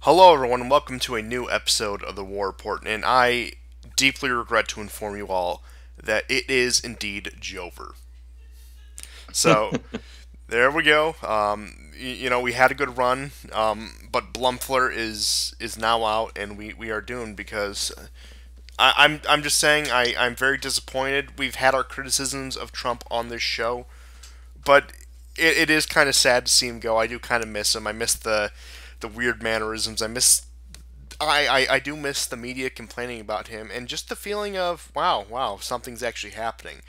Hello, everyone, and welcome to a new episode of the War Report. And I deeply regret to inform you all that it is indeed Joever. So there we go. We had a good run, but Blumfler is now out, and we are doomed because I'm just saying I'm very disappointed. We've had our criticisms of Trump on this show, but it is kind of sad to see him go. I do kind of miss him. I miss the weird mannerisms. I do miss the media complaining about him and just the feeling of wow, something's actually happening.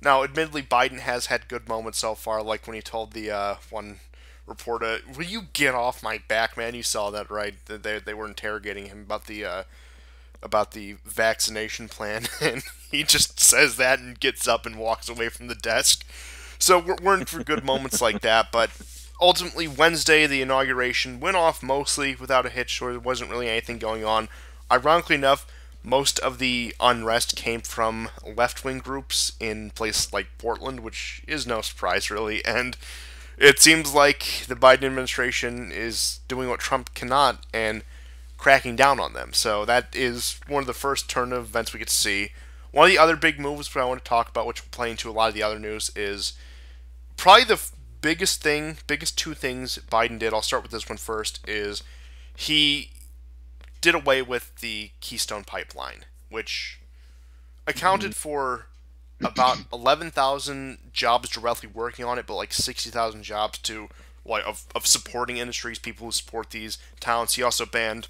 Now, admittedly, Biden has had good moments so far, like when he told the one reporter, "Will you get off my back, man?" You saw that, right? They were interrogating him about the vaccination plan, and he just says that and gets up and walks away from the desk. So we're in for good moments like that, but ultimately Wednesday, the inauguration went off mostly without a hitch, so there wasn't really anything going on. Ironically enough, most of the unrest came from left-wing groups in places like Portland, which is no surprise really, and it seems like the Biden administration is doing what Trump cannot and cracking down on them. So that is one of the first turn of events we get to see. One of the other big moves that I want to talk about, which will play into a lot of the other news, is probably the biggest two things Biden did. I'll start with this one first. Is he did away with the Keystone Pipeline, which Mhm. accounted for about 11,000 jobs directly working on it, but like 60,000 jobs to like of supporting industries, people who support these towns. He also banned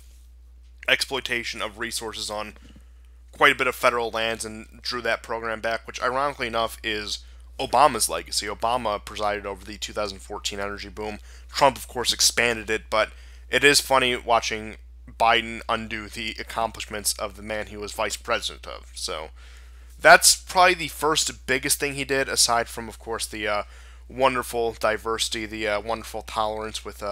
exploitation of resources on quite a bit of federal lands and drew that program back, which ironically enough is Obama's legacy. Obama presided over the 2014 energy boom. Trump, of course, expanded it, but it is funny watching Biden undo the accomplishments of the man he was vice president of. So that's probably the first biggest thing he did, aside from, of course, the wonderful diversity, the wonderful tolerance with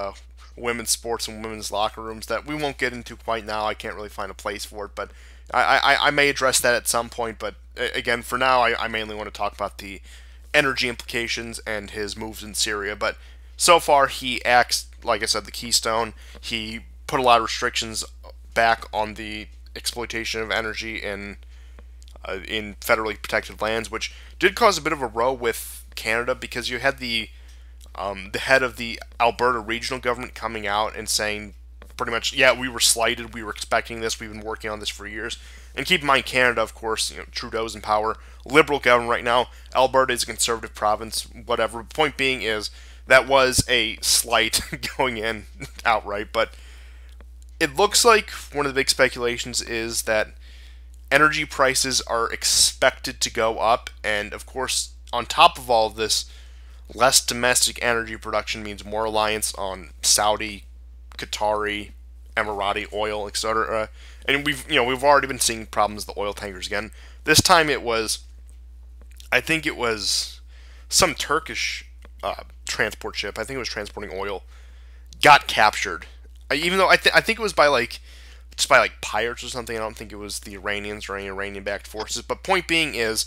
women's sports and women's locker rooms that we won't get into quite now. I can't really find a place for it, but I may address that at some point. But again, for now, I mainly want to talk about the energy implications and his moves in Syria. But so far, he acts, like I said, the Keystone. He put a lot of restrictions back on the exploitation of energy in federally protected lands, which did cause a bit of a row with Canada because you had the head of the Alberta regional government coming out and saying pretty much, yeah, we were slighted, we were expecting this, we've been working on this for years. And keep in mind, Canada, of course, Trudeau's in power, liberal government right now. Alberta is a conservative province, whatever. Point being is that was a slight going in outright, but it looks like one of the big speculations is that energy prices are expected to go up, and of course, on top of all of this, less domestic energy production means more reliance on Saudi, Qatari, Emirati oil, etc. And we've already been seeing problems with the oil tankers again. This time I think it was some Turkish transport ship. I think it was transporting oil. Got captured. Even though I think it was by like just by like pirates or something. I don't think it was the Iranians or any Iranian-backed forces. But point being is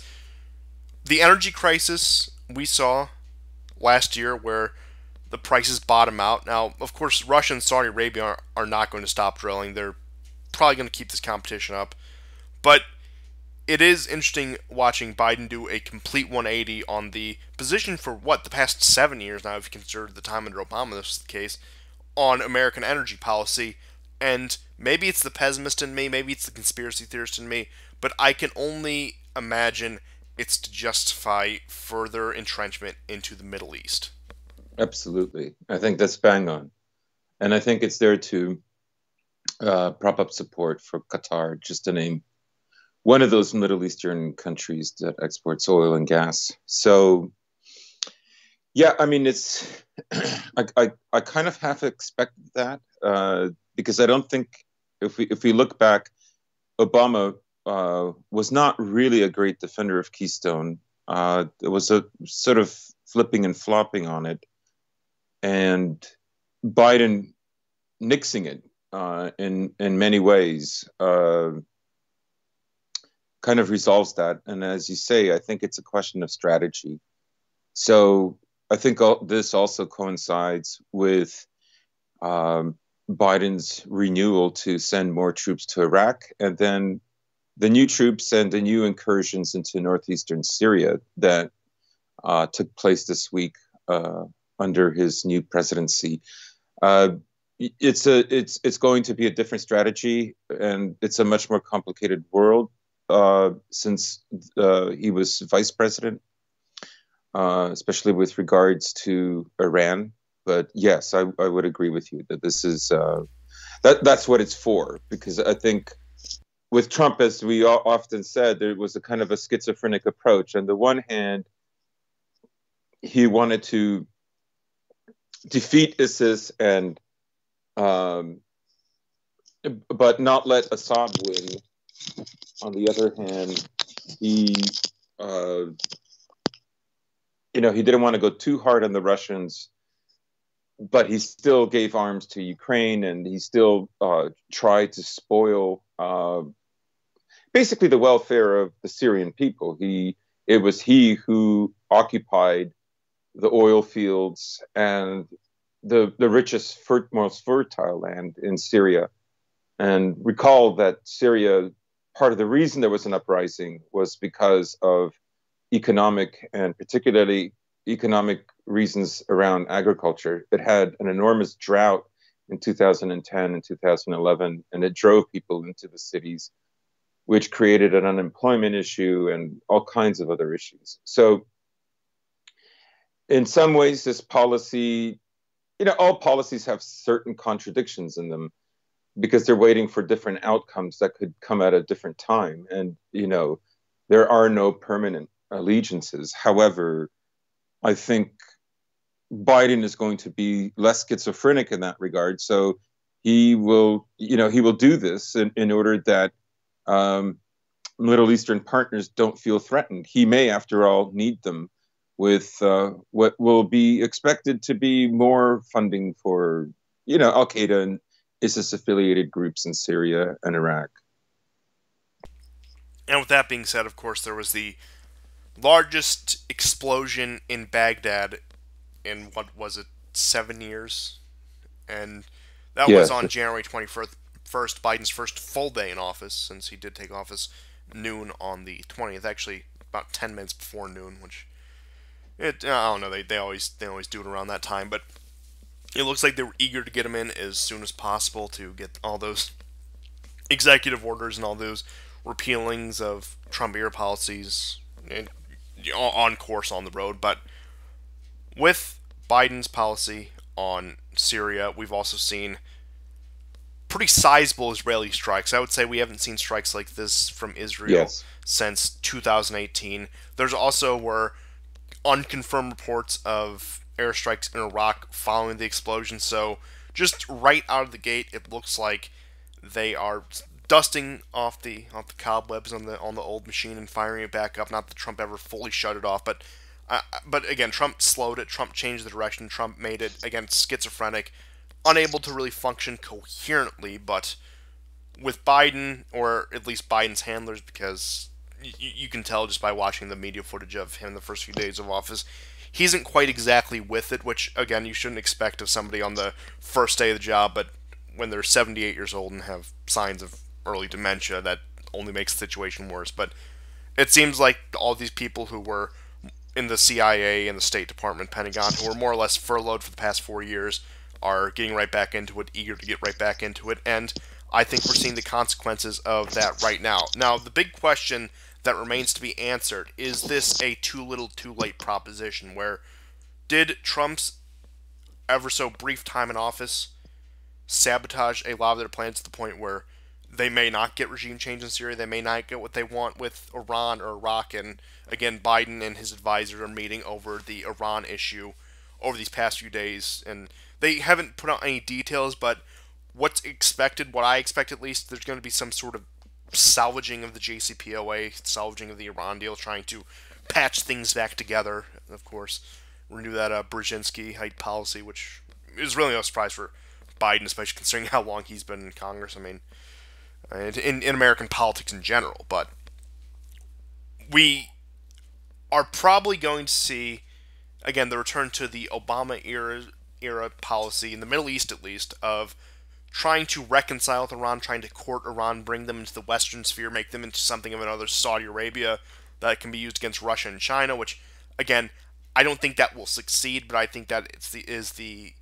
the energy crisis we saw last year where the prices bottom out. Now, of course, Russia and Saudi Arabia are not going to stop drilling. They're probably going to keep this competition up. But it is interesting watching Biden do a complete 180 on the position for what the past 7 years now, if you consider the time under Obama this was the case, on American energy policy. And maybe it's the pessimist in me, maybe it's the conspiracy theorist in me, but I can only imagine it's to justify further entrenchment into the Middle East. Absolutely. I think that's bang on. And I think it's there to prop up support for Qatar, just to name one of those Middle Eastern countries that exports oil and gas. So, yeah, I mean, it's, I kind of half expected that because I don't think if we look back, Obama was not really a great defender of Keystone. It was a sort of flipping and flopping on it. And Biden nixing it in many ways kind of resolves that. And as you say, I think it's a question of strategy. So I think this also coincides with Biden's renewal to send more troops to Iraq, and then the new troops and the new incursions into northeastern Syria that took place this week under his new presidency. Uh, it's going to be a different strategy, and it's a much more complicated world since he was vice president, especially with regards to Iran. But yes, I would agree with you that this is that's what it's for, because I think with Trump, as we often said, there was a kind of a schizophrenic approach. On the one hand, he wanted to defeat ISIS and um, but not let Assad win. On the other hand, he uh, he didn't want to go too hard on the Russians, but he still gave arms to Ukraine, and he still tried to spoil basically the welfare of the Syrian people. It was he who occupied the oil fields and the richest, most fertile land in Syria. And recall that Syria, part of the reason there was an uprising was because of economic, and particularly economic reasons around agriculture. It had an enormous drought in 2010 and 2011, and it drove people into the cities, which created an unemployment issue and all kinds of other issues. So in some ways, this policy, all policies have certain contradictions in them because they're waiting for different outcomes that could come at a different time. And, there are no permanent allegiances. However, I think Biden is going to be less schizophrenic in that regard. So he will do this in order that Middle Eastern partners don't feel threatened. He may, after all, need them with what will be expected to be more funding for, Al Qaeda and ISIS affiliated groups in Syria and Iraq. And with that being said, of course, there was the largest explosion in Baghdad in what was it, 7 years, and that was Yes. on January 21st, Biden's first full day in office, since he did take office noon on the 20th, actually about 10 minutes before noon, which I don't know, they always do it around that time, but it looks like they were eager to get him in as soon as possible to get all those executive orders and all those repealings of Trump era policies on course on the road. But with Biden's policy on Syria, we've also seen pretty sizable Israeli strikes. I would say we haven't seen strikes like this from Israel Yes. since 2018. There's also were unconfirmed reports of airstrikes in Iraq following the explosion. So just right out of the gate, it looks like they are dusting off the cobwebs on the old machine and firing it back up. Not that Trump ever fully shut it off, but again, Trump slowed it. Trump changed the direction. Trump made it, again, schizophrenic, unable to really function coherently. But with Biden, or at least Biden's handlers, because you can tell just by watching the media footage of him in the first few days of office, he isn't quite exactly with it, which, again, you shouldn't expect of somebody on the first day of the job, but when they're 78 years old and have signs of early dementia, that only makes the situation worse. But it seems like all these people who were in the CIA and the State Department, Pentagon, who were more or less furloughed for the past 4 years, are getting right back into it, eager to get right back into it, and I think we're seeing the consequences of that right now. Now, the big question that remains to be answered is this a too little too late proposition, where did Trump's ever so brief time in office sabotage a lot of their plans to the point where they may not get regime change in Syria, they may not get what they want with Iran or Iraq, and again, Biden and his advisors are meeting over the Iran issue over these past few days, and they haven't put out any details, but what's expected, what I expect at least, there's going to be some sort of salvaging of the JCPOA, salvaging of the Iran deal, trying to patch things back together, of course, renew that Brzezinski height policy, which is really no surprise for Biden, especially considering how long he's been in Congress. I mean, in American politics in general. But we are probably going to see, again, the return to the Obama era policy, in the Middle East at least, of trying to reconcile with Iran, trying to court Iran, bring them into the Western sphere, make them into something of another Saudi Arabia that can be used against Russia and China. Which, again, I don't think that will succeed, but I think that is the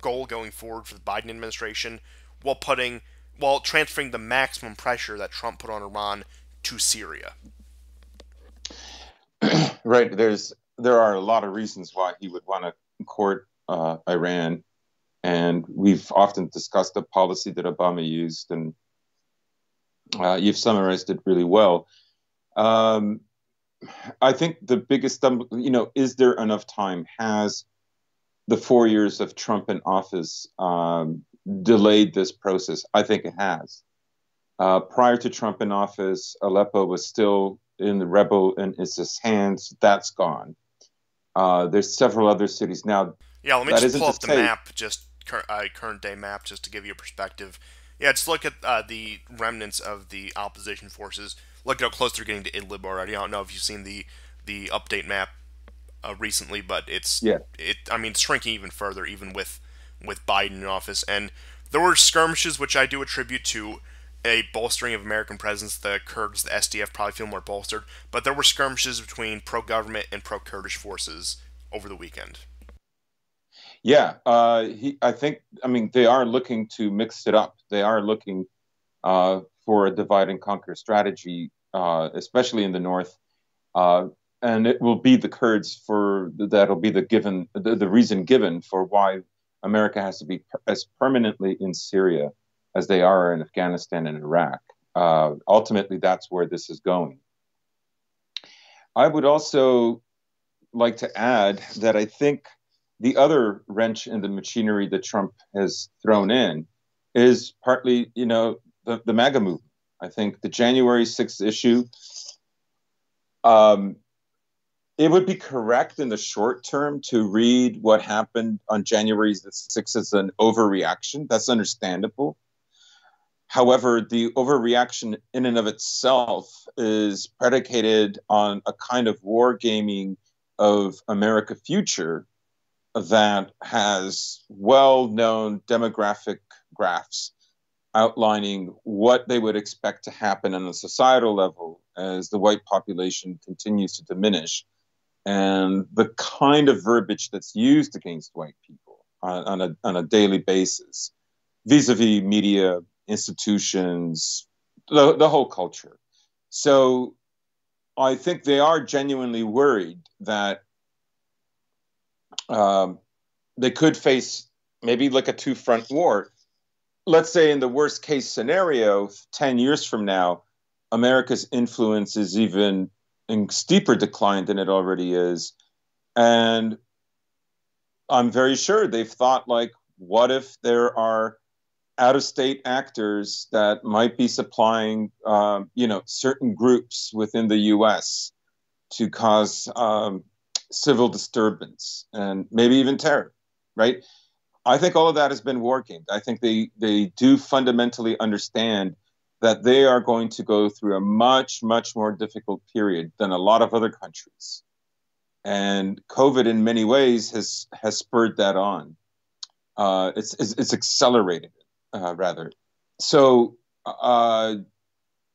goal going forward for the Biden administration, while transferring the maximum pressure that Trump put on Iran to Syria. Right. There are a lot of reasons why he would want to court Iran, and we've often discussed the policy that Obama used, and you've summarized it really well. Um, I think the biggest, is there enough time? Has the 4 years of Trump in office delayed this process? I think it has. Prior to Trump in office, Aleppo was still in the rebel and ISIS hands. That's gone. There's several other cities now. Yeah, let me That just isn't pull to up the say, map, just current day map, just to give you a perspective. Yeah, just look at the remnants of the opposition forces. Look at how close they're getting to Idlib already. I don't know if you've seen the update map recently, but yeah, I mean, it's shrinking even further, even with Biden in office. And there were skirmishes, which I do attribute to a bolstering of American presence. The Kurds, the SDF, probably feel more bolstered, but there were skirmishes between pro-government and pro-Kurdish forces over the weekend. yeah. I think, I mean, they are looking to mix it up. They are looking for a divide and conquer strategy, especially in the north. Uh, and it will be the Kurds for that'll be the reason given for why America has to be as permanently in Syria as they are in Afghanistan and Iraq. Ultimately, that's where this is going. I would also like to add that I think the other wrench in the machinery that Trump has thrown in is partly, the MAGA movement. I think the January 6th issue, um, it would be correct in the short term to read what happened on January 6th as an overreaction. That's understandable. However, the overreaction in and of itself is predicated on a kind of wargaming of America future that has well known demographic graphs outlining what they would expect to happen on a societal level as the white population continues to diminish, and the kind of verbiage that's used against white people on a daily basis, vis-a-vis media, institutions, the whole culture. So I think they are genuinely worried that um, they could face maybe like a two-front war. Let's say in the worst case scenario, 10 years from now, America's influence is even in steeper decline than it already is. And I'm very sure they've thought, like, what if there are out-of-state actors that might be supplying, certain groups within the U.S. to cause civil disturbance and maybe even terror, right? I think all of that has been working. I think they do fundamentally understand that they are going to go through a much, much more difficult period than a lot of other countries. And COVID, in many ways, has spurred that on. It's accelerated it, rather. So, I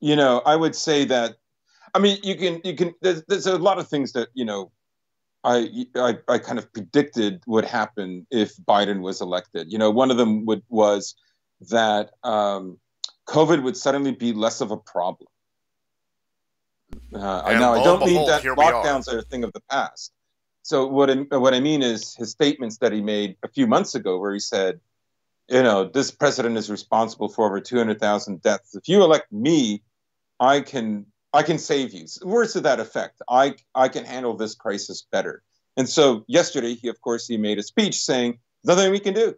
would say that. I mean, you can. There's a lot of things that I kind of predicted would happen if Biden was elected. One of them was that COVID would suddenly be less of a problem. And Now, I lo and don't mean behold, that here we are. lockdowns are a thing of the past. So what I mean is his statements that he made a few months ago, where he said, this president is responsible for over 200,000 deaths. If you elect me, I can save you. Words to that effect. I can handle this crisis better. And so yesterday, he made a speech saying, nothing we can do.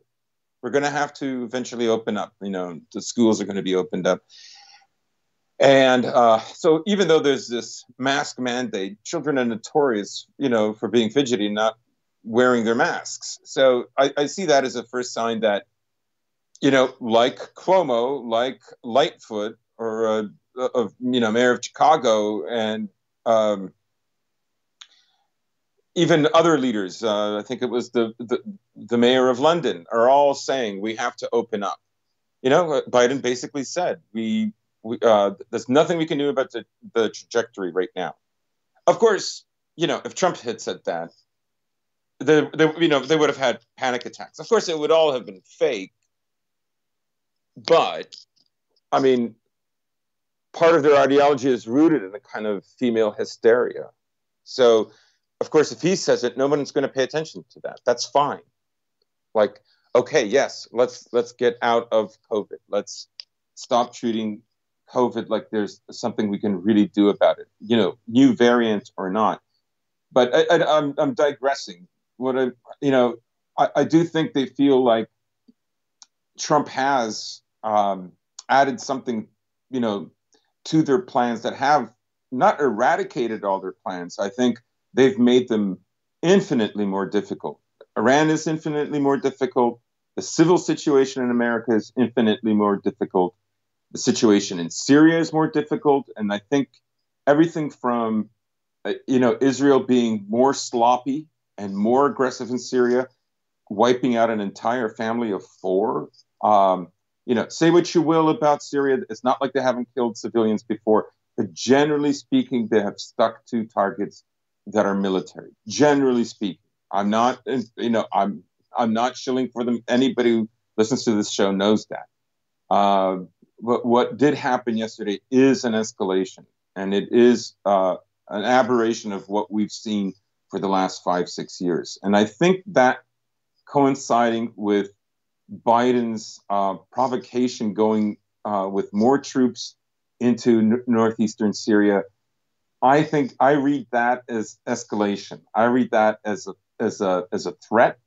We're going to have to eventually open up. The schools are going to be opened up. And so even though there's this mask mandate, children are notorious, for being fidgety and not wearing their masks. So I see that as a first sign that, like Cuomo, like Lightfoot, or mayor of Chicago, and even other leaders. I think it was the mayor of London, are all saying we have to open up. Biden basically said there's nothing we can do about the trajectory right now. Of course, if Trump had said that, they would have had panic attacks. Of course, it would all have been fake, but I mean, part of their ideology is rooted in a kind of female hysteria. So, of course, if he says it, no one's going to pay attention to that. That's fine. Like, okay, yes, let's get out of COVID. Let's stop treating COVID like there's something we can really do about it. New variant or not. But I'm digressing. I do think they feel like Trump has added something, to their plans that have not eradicated all their plans. I think they've made them infinitely more difficult. Iran is infinitely more difficult. The civil situation in America is infinitely more difficult. The situation in Syria is more difficult. And I think everything from, Israel being more sloppy and more aggressive in Syria, wiping out an entire family of 4. Say what you will about Syria. It's not like they haven't killed civilians before, but generally speaking, they have stuck to targets that are military. Generally speaking, I'm not shilling for them. Anybody who listens to this show knows that. But what did happen yesterday is an escalation, and it is an aberration of what we've seen for the last 5-6 years. And I think that coinciding with Biden's provocation going with more troops into northeastern Syria, I think I read that as escalation. I read that as a threat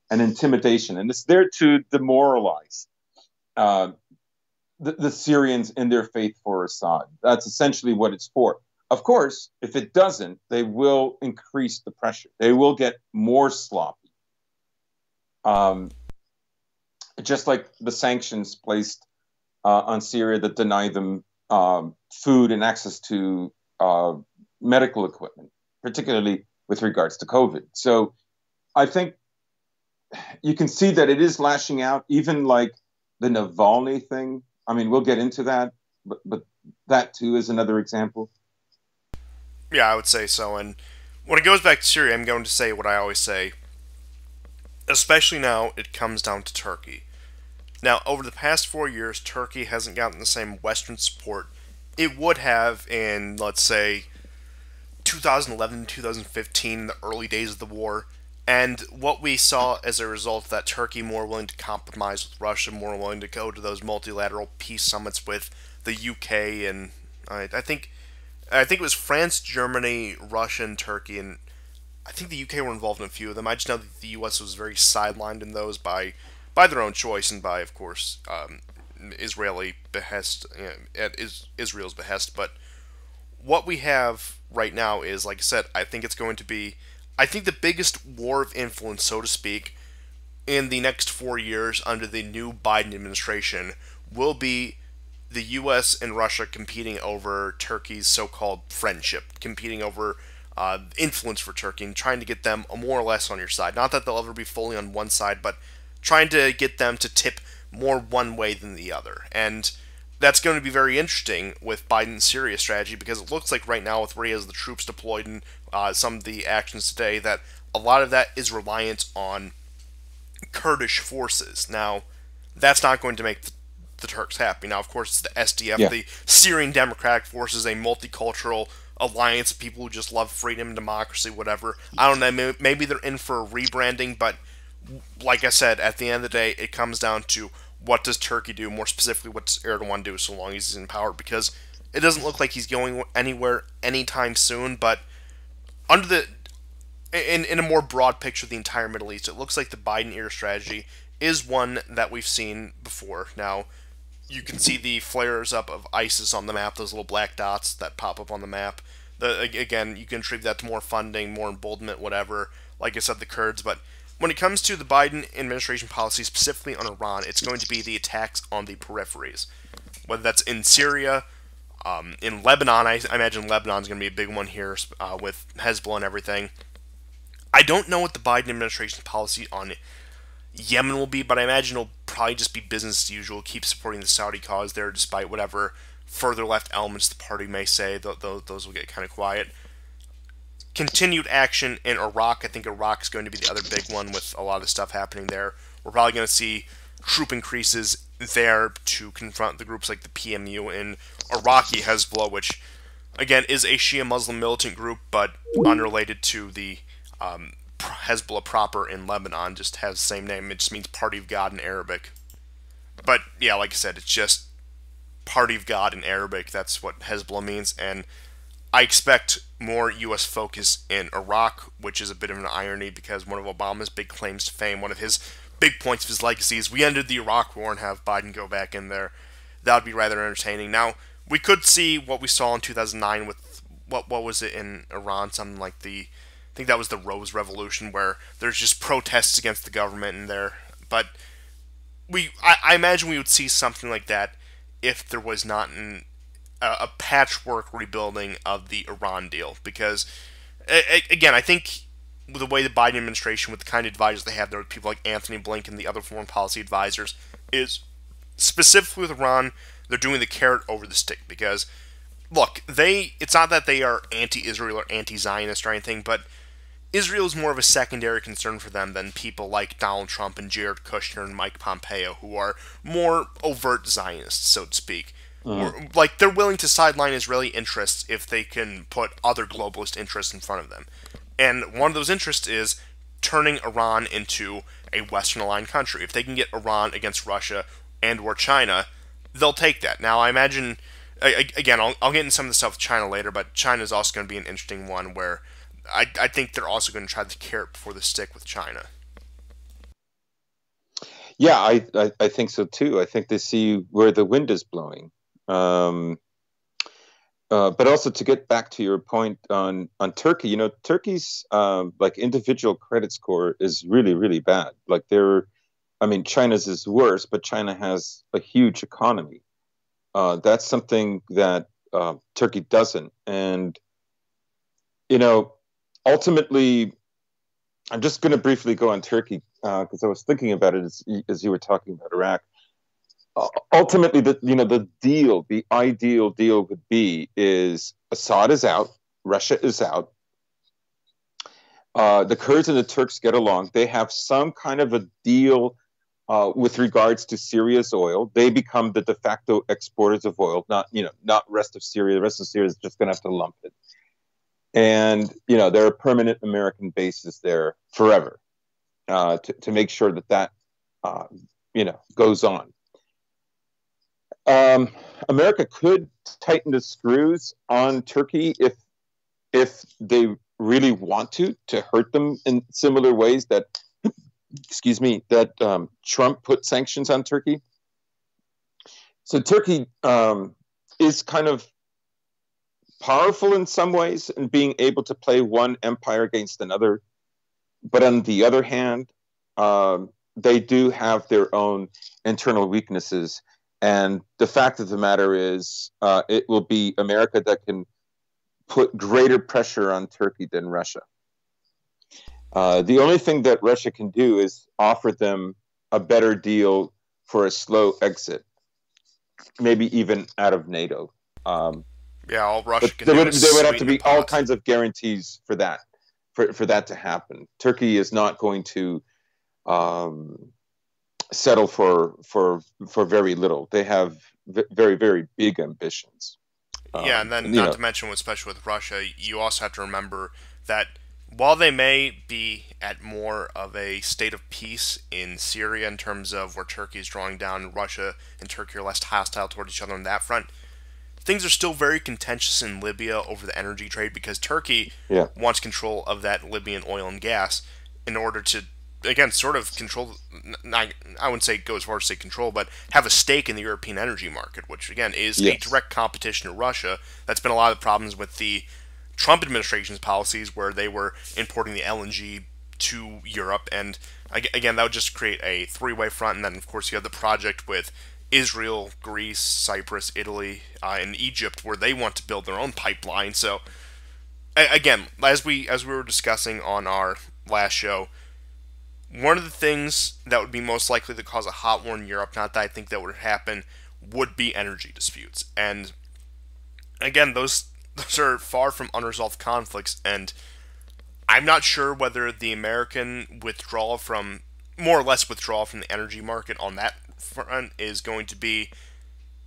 and intimidation, and it's there to demoralize the Syrians in their faith for Assad. That's essentially what it's for. Of course, if it doesn't, they will increase the pressure. They will get more sloppy. Just like the sanctions placed on Syria that deny them food and access to medical equipment, particularly with regards to COVID. So I think you can see that it is lashing out, even like the Navalny thing. I mean, we'll get into that, but that too is another example. Yeah, I would say so. And when it goes back to Syria, I'm going to say what I always say. Especially now, it comes down to Turkey. Now, over the past 4 years, Turkey hasn't gotten the same Western support it would have in, let's say, 2011, 2015, the early days of the war. And what we saw as a result of that, Turkey more willing to compromise with Russia, more willing to go to those multilateral peace summits with the UK, and I think it was France, Germany, Russia, and Turkey, and I think the UK were involved in a few of them. I just know that the US was very sidelined in those by their own choice and by, of course, Israeli behest, at Israel's behest. But what we have right now is, like I said, I think it's going to be, I think the biggest war of influence, so to speak, in the next 4 years under the new Biden administration will be the U.S. and Russia competing over Turkey's so-called friendship, competing over influence for Turkey and trying to get them more or less on your side. Not that they'll ever be fully on one side, but trying to get them to tip more one way than the other. And that's going to be very interesting with Biden's Syria strategy, because it looks like right now, with where he has the troops deployed and some of the actions today, that a lot of that is reliant on Kurdish forces. Now, that's not going to make the Turks happy. Now, of course, it's the SDF, Yeah. the Syrian Democratic Forces, a multicultural alliance of people who just love freedom, democracy, whatever. I don't know, maybe they're in for a rebranding, but like I said, at the end of the day, it comes down to what does Turkey do, more specifically what does Erdogan do so long as he's in power, because it doesn't look like he's going anywhere anytime soon, but under the in a more broad picture of the entire Middle East, it looks like the Biden-era strategy is one that we've seen before. Now, you can see the flares up of ISIS on the map, those little black dots that pop up on the map. Again, you can attribute that to more funding, more emboldenment, whatever. Like I said, the Kurds. But when it comes to the Biden administration policy, specifically on Iran, it's going to be the attacks on the peripheries. Whether that's in Syria, in Lebanon, I imagine Lebanon's going to be a big one here with Hezbollah and everything. I don't know what the Biden administration's policy on Yemen will be, but I imagine it'll probably just be business as usual, keep supporting the Saudi cause there despite whatever further left elements the party may say. Those will get kind of quiet. Continued action in Iraq. I think Iraq is going to be the other big one with a lot of stuff happening there. We're probably going to see troop increases there to confront the groups like the PMU and Iraqi Hezbollah, which again is a Shia Muslim militant group, but unrelated to the Hezbollah proper in Lebanon. Just has the same name. It just means Party of God in Arabic. But yeah, like I said, it's just Party of God in Arabic. That's what Hezbollah means, and I expect more U.S. focus in Iraq, which is a bit of an irony because one of Obama's big claims to fame, one of his big points of his legacy is we ended the Iraq War and have Biden go back in there. That would be rather entertaining. Now, we could see what we saw in 2009 with, what was it in Iran, something like I think that was the Rose Revolution, where there's just protests against the government in there. But I imagine we would see something like that if there was not a patchwork rebuilding of the Iran deal. Because, again, I think the way the Biden administration, with the kind of advisors they have there, with people like Anthony Blinken, the other foreign policy advisors, is specifically with Iran, they're doing the carrot over the stick. Because, look, it's not that they are anti-Israel or anti-Zionist or anything, but Israel is more of a secondary concern for them than people like Donald Trump and Jared Kushner and Mike Pompeo, who are more overt Zionists, so to speak. Like, they're willing to sideline Israeli interests if they can put other globalist interests in front of them. And one of those interests is turning Iran into a Western-aligned country. If they can get Iran against Russia and or China, they'll take that. Now, I imagine, again, I'll get into some of the stuff with China later, but China is also going to be an interesting one where I think they're also going to try the carrot before the stick with China. Yeah, I think so too. I think they see where the wind is blowing. But also to get back to your point on Turkey, Turkey's like individual credit score is really, really bad. Like China's is worse, but China has a huge economy. That's something that Turkey doesn't. And, ultimately, I'm just going to briefly go on Turkey because I was thinking about it as you were talking about Iraq. Ultimately, the ideal deal would be is Assad is out, Russia is out, the Kurds and the Turks get along. They have some kind of a deal with regards to Syria's oil. They become the de facto exporters of oil, not rest of Syria. The rest of Syria is just going to have to lump it. And, there are permanent American bases there forever to make sure that goes on. America could tighten the screws on Turkey if they really want to hurt them in similar ways that, Trump put sanctions on Turkey. So Turkey is kind of powerful in some ways in being able to play one empire against another. But on the other hand, they do have their own internal weaknesses. And the fact of the matter is, it will be America that can put greater pressure on Turkey than Russia. The only thing that Russia can do is offer them a better deal for a slow exit, maybe even out of NATO. All Russia can there do would, is there would have to sweeten be the all pot. kinds of guarantees for that, for that to happen. Turkey is not going to settle for very little. They have very, very big ambitions. Yeah, and then not to mention, especially with Russia, you also have to remember that while they may be at more of a state of peace in Syria in terms of where Turkey is drawing down, and Russia and Turkey are less hostile toward each other on that front, things are still very contentious in Libya over the energy trade because Turkey wants control of that Libyan oil and gas in order to, again, sort of control, I wouldn't say go as far as to say control, but have a stake in the European energy market, which, again, is a direct competition to Russia. That's been a lot of the problems with the Trump administration's policies where they were importing the LNG to Europe. And, again, that would just create a three-way front. And then, of course, you have the project with Israel, Greece, Cyprus, Italy, and Egypt, where they want to build their own pipeline. So, again, as we were discussing on our last show, One of the things that would be most likely to cause a hot war in Europe, not that I think that would happen, would be energy disputes. And again, those are far from unresolved conflicts, and I'm not sure whether the American withdrawal from, more or less withdrawal from the energy market on that front is going to be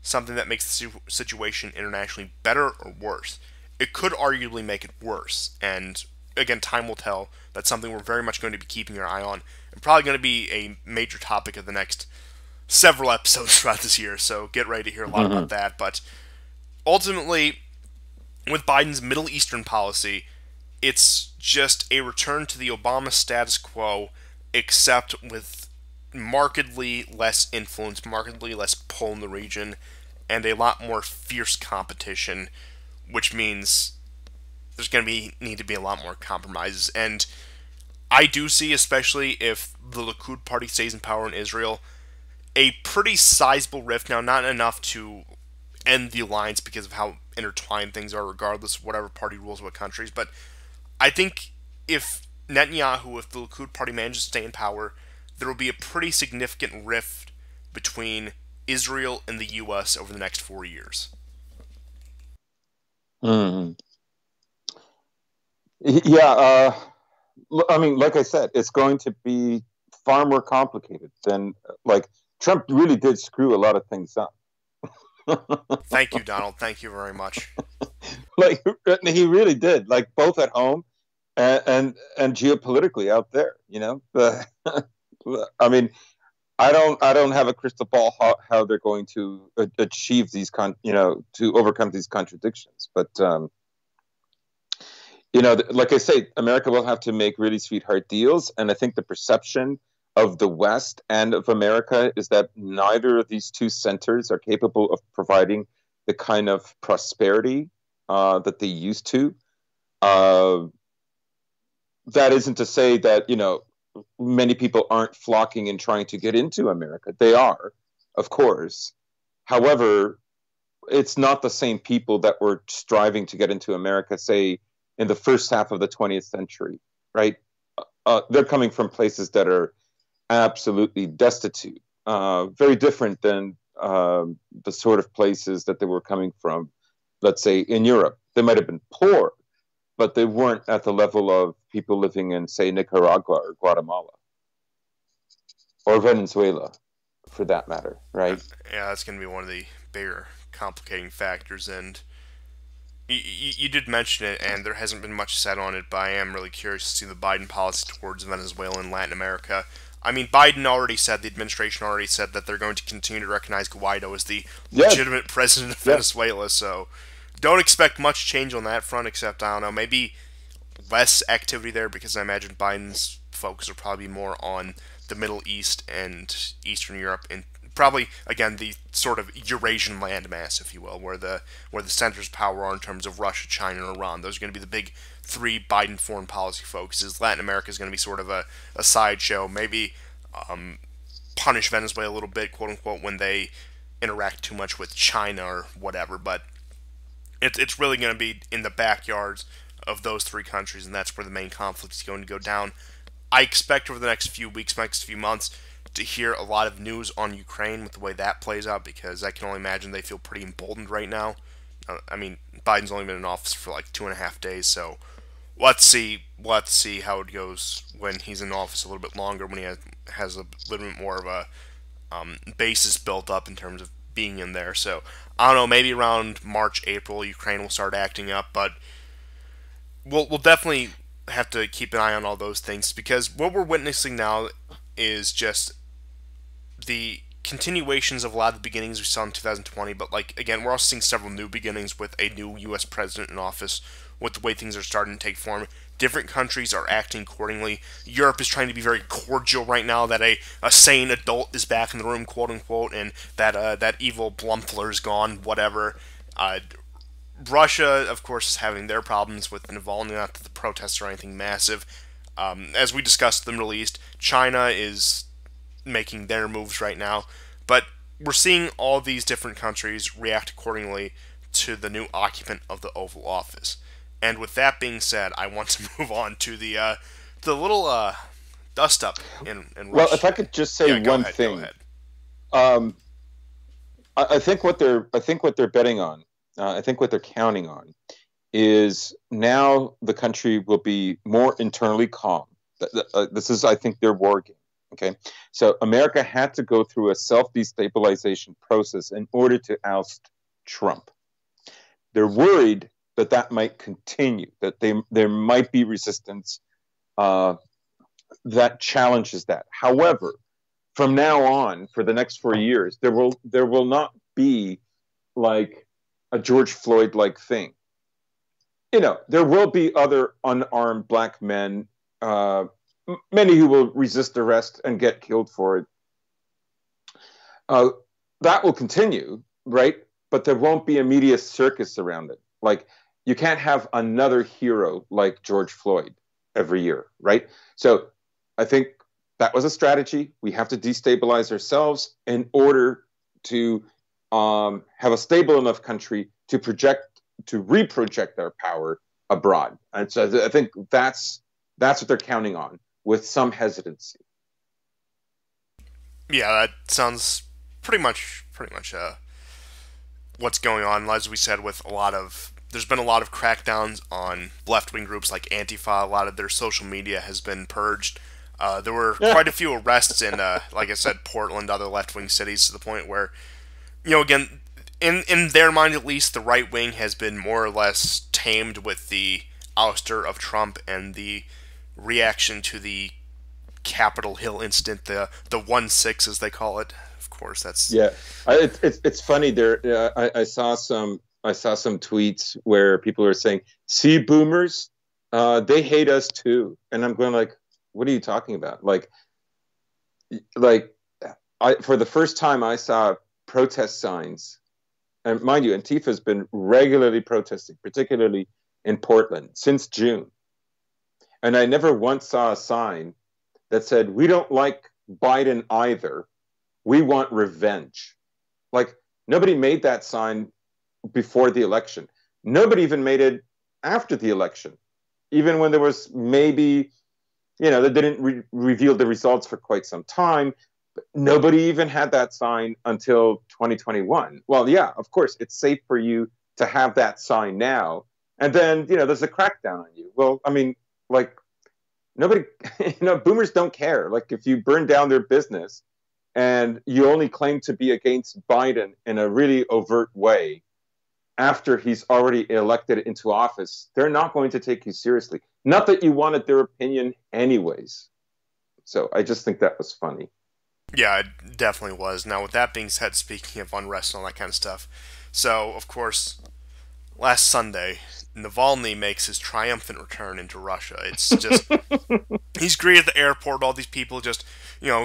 something that makes the situation internationally better or worse. It could arguably make it worse, and again, time will tell. That's something we're very much going to be keeping our eye on, and probably going to be a major topic of the next several episodes throughout this year. So get ready to hear a lot about Hmm. that. But ultimately, with Biden's Middle Eastern policy, it's just a return to the Obama status quo, except with markedly less influence, markedly less pull in the region, and a lot more fierce competition, which means there's going to need to be a lot more compromises. And I do see, especially if the Likud party stays in power in Israel, a pretty sizable rift. Now, not enough to end the alliance because of how intertwined things are, regardless of whatever party rules what countries. But I think if Netanyahu, if the Likud party manages to stay in power, there will be a pretty significant rift between Israel and the U.S. over the next 4 years. Hmm. Yeah, I mean, like I said, it's going to be far more complicated than like Trump really did screw a lot of things up. Thank you, Donald. Thank you very much. Like he really did, like both at home and geopolitically out there. I mean, I don't have a crystal ball how they're going to achieve to overcome these contradictions. But like I say, America will have to make really sweetheart deals, and I think the perception of the West and of America is that neither of these two centers are capable of providing the kind of prosperity that they used to. Uh, that isn't to say that many people aren't flocking and trying to get into America. They are, of course. However, it's not the same people that were striving to get into America, say, in the first half of the 20th century, right? They're coming from places that are absolutely destitute, very different than the sort of places that they were coming from, let's say, in Europe. They might have been poor, but they weren't at the level of people living in, say, Nicaragua or Guatemala or Venezuela, for that matter, Uh, right? yeah, that's going to be one of the bigger complicating factors. And you did mention it, and there hasn't been much said on it, but I am really curious to see the Biden policy towards Venezuela and Latin America. I mean, Biden already said, the administration already said that they're going to continue to recognize Guaido as the Yes, legitimate president of yes. Venezuela, so don't expect much change on that front, except, I don't know, maybe less activity there because I imagine Biden's focus will probably be more on the Middle East and Eastern Europe, and probably again the sort of Eurasian landmass, if you will, where the centers of power are in terms of Russia, China, and Iran. Those are going to be the big three Biden foreign policy focuses. Latin America is going to be sort of a sideshow, maybe punish Venezuela a little bit, quote unquote, when they interact too much with China or whatever. But it's really going to be in the backyards of those three countries, and that's where the main conflict is going to go down. I expect over the next few weeks, next few months, to hear a lot of news on Ukraine with the way that plays out, because I can only imagine they feel pretty emboldened right now. I mean, Biden's only been in office for like 2.5 days, so let's see how it goes when he's in office a little bit longer, when he has a little bit more of a basis built up in terms of being in there. So I don't know, maybe around March, April, Ukraine will start acting up, but we'll definitely have to keep an eye on all those things, because what we're witnessing now is just the continuations of a lot of the beginnings we saw in 2020. But like again, we're also seeing several new beginnings with a new U.S. president in office, with the way things are starting to take form. Different countries are acting accordingly. Europe is trying to be very cordial right now that a sane adult is back in the room, quote unquote, and that evil Blumpfler is gone, whatever. Uh, Russia, of course, is having their problems with Navalny, not that the protests are anything massive. As we discussed, the Middle East, China is making their moves right now. But we're seeing all these different countries react accordingly to the new occupant of the Oval Office. And with that being said, I want to move on to the little dust up in Well, if I Russia. could just say Yeah, go one ahead. Go thing, ahead. um, I think what they're betting on, I think what they're counting on, is now the country will be more internally calm. This is, I think, their war game. Okay, so America had to go through a self-destabilization process in order to oust Trump. They're worried that that might continue, that there might be resistance uh, that challenges that. However, from now on, for the next 4 years, there will not be like a George Floyd like thing. There will be other unarmed black men, uh, many who will resist arrest and get killed for it. Uh, that will continue, right? But there won't be a media circus around it. Like, you can't have another hero like George Floyd every year, right? So I think that was a strategy. We have to destabilize ourselves in order to have a stable enough country to reproject our power abroad. And so I think that's what they're counting on with some hesitancy. Yeah, that sounds pretty much what's going on. As we said, with a lot of there's been a lot of crackdowns on left wing groups like Antifa. A lot of their social media has been purged. There were Yeah, quite a few arrests in, like I said, Portland, other left wing cities, to the point where, again, in their mind at least, the right wing has been more or less tamed with the ouster of Trump and the reaction to the Capitol Hill incident, the 1-6 as they call it. Of course, that's yeah. It's funny. There, I saw some tweets where people are saying, "See, boomers, they hate us too," and I'm going like, "What are you talking about?" Like I for the first time I saw protest signs, and mind you, Antifa has been regularly protesting, particularly in Portland since June, and I never once saw a sign that said, "We don't like Biden either. We want revenge." Like, nobody made that sign before the election. Nobody even made it after the election, even when there was maybe, they didn't reveal the results for quite some time. But nobody even had that sign until 2021. Well, yeah, of course, it's safe for you to have that sign now. And then, there's a crackdown on you. Well, I mean, like, nobody, boomers don't care. Like, if you burn down their business and you only claim to be against Biden in a really overt way after he's already elected into office, they're not going to take you seriously. Not that you wanted their opinion anyways. So I just think that was funny. yeah, it definitely was. Now, with that being said, speaking of unrest and all that kind of stuff, so of course, last Sunday, Navalny makes his triumphant return into Russia. It's just he's greeted at the airport, all these people just,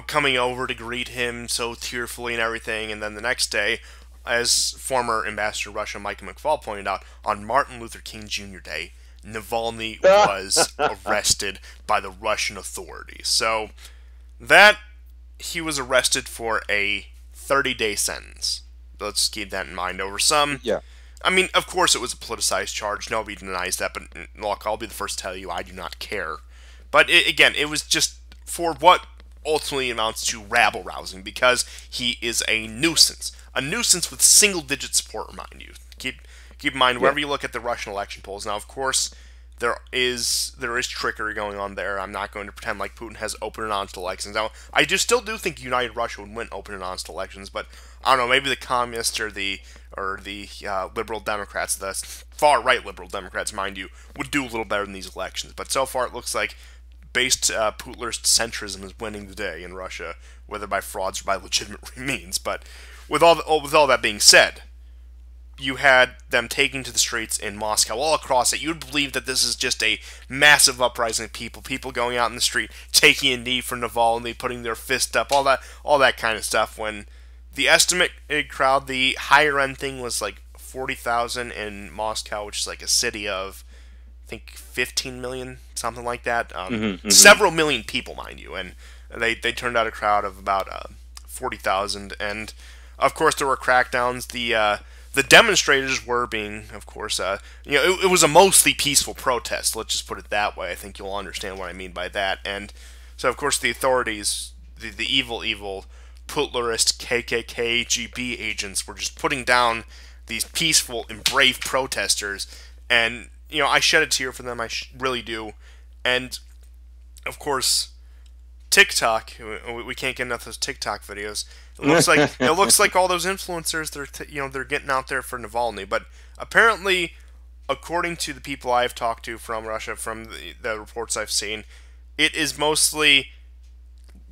coming over to greet him so tearfully and everything. And then the next day, as former ambassador to Russia Michael McFaul pointed out, on Martin Luther King Jr. Day, Navalny was arrested by the Russian authorities. So that he was arrested for a 30-day sentence. Let's keep that in mind. Over some, Yeah. I mean, of course it was a politicized charge. Nobody denies that, but look, I'll be the first to tell you I do not care. But again, it was just for what ultimately amounts to rabble rousing, because he is a nuisance. A nuisance with single-digit support, mind you. Keep in mind, Yeah. wherever you look at the Russian election polls. Now, of course, there is trickery going on there. I'm not going to pretend like Putin has open and honest elections. Now, I still do think United Russia would win open and honest elections, but I don't know. Maybe the communists or the liberal Democrats, the far right liberal Democrats, mind you, would do a little better in these elections. But so far, it looks like based Putler's centrism is winning the day in Russia, whether by frauds or by legitimate means. But with all that being said, you had them taking to the streets in Moscow, all across it. You'd believe that this is just a massive uprising of people going out in the street, taking a knee for Navalny, putting their fist up, all that kind of stuff. When the estimated crowd, the higher end thing was like 40,000 in Moscow, which is like a city of, I think, 15 million, something like that. Several million people, mind you, and they turned out a crowd of about 40,000. And of course, there were crackdowns. The demonstrators were being, of course, it was a mostly peaceful protest. Let's just put it that way. I think you'll understand what I mean by that. And So of course the authorities, the evil Putlerist KKK GB agents were just putting down these peaceful and brave protesters, and I shed a tear for them. I really do, and of course TikTok. We can't get enough of those TikTok videos. It looks like all those influencers they're getting out there for Navalny, but apparently, according to the people I've talked to from Russia, from the reports I've seen, it is mostly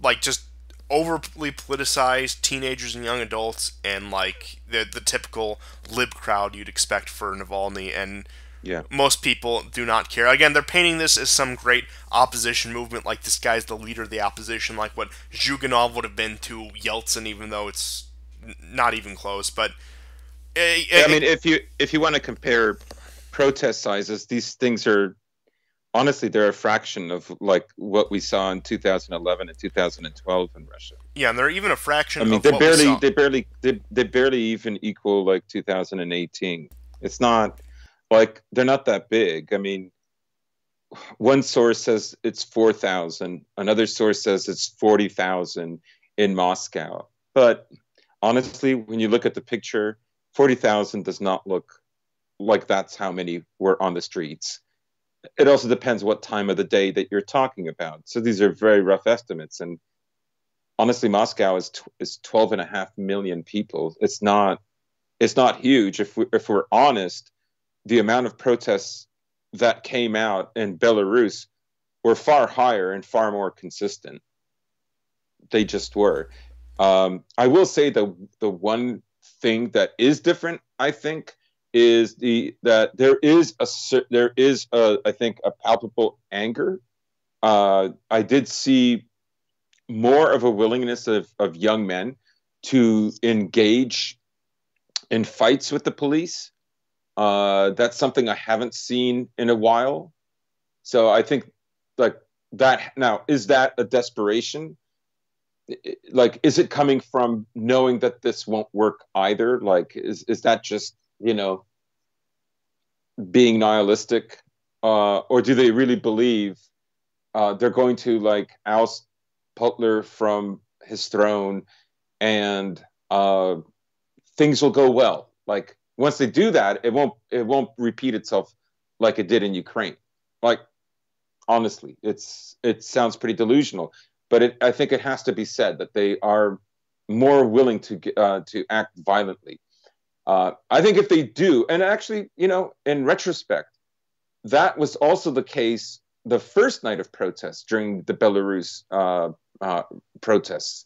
like just overly politicized teenagers and young adults, and like the typical lib crowd you'd expect for Navalny, and Yeah. most people do not care. Again, they're painting this as some great opposition movement, like this guy's the leader of the opposition, like what Zhuganov would have been to Yeltsin, even though it's not even close. But Yeah, I mean, if you want to compare protest sizes, these things are honestly they're a fraction of like what we saw in 2011 and 2012 in Russia. yeah, and they're even a fraction I mean, of what we saw. they barely even equal like 2018. It's not like they're not that big. I mean, one source says it's 4,000, another source says it's 40,000 in Moscow. But honestly, when you look at the picture, 40,000 does not look like that's how many were on the streets. It also depends what time of the day that you're talking about. So these are very rough estimates. And honestly, Moscow is 12.5 million people. It's not huge. If we're honest, the amount of protests that came out in Belarus were far higher and far more consistent. They just were. I will say the one thing that is different, I think, is that there is I think a palpable anger. I did see more of a willingness of young men to engage in fights with the police. That's something I haven't seen in a while. So I think like that. Now, is that a desperation? Like, is it coming from knowing that this won't work either? Like, is that just, being nihilistic? Or do they really believe they're going to like oust Putler from his throne and things will go well? Like, once they do that, it won't repeat itself like it did in Ukraine. Like, honestly, it sounds pretty delusional, but I think it has to be said that they are more willing to act violently. I think if they do, and actually, in retrospect, that was also the case the first night of protests during the Belarus protests.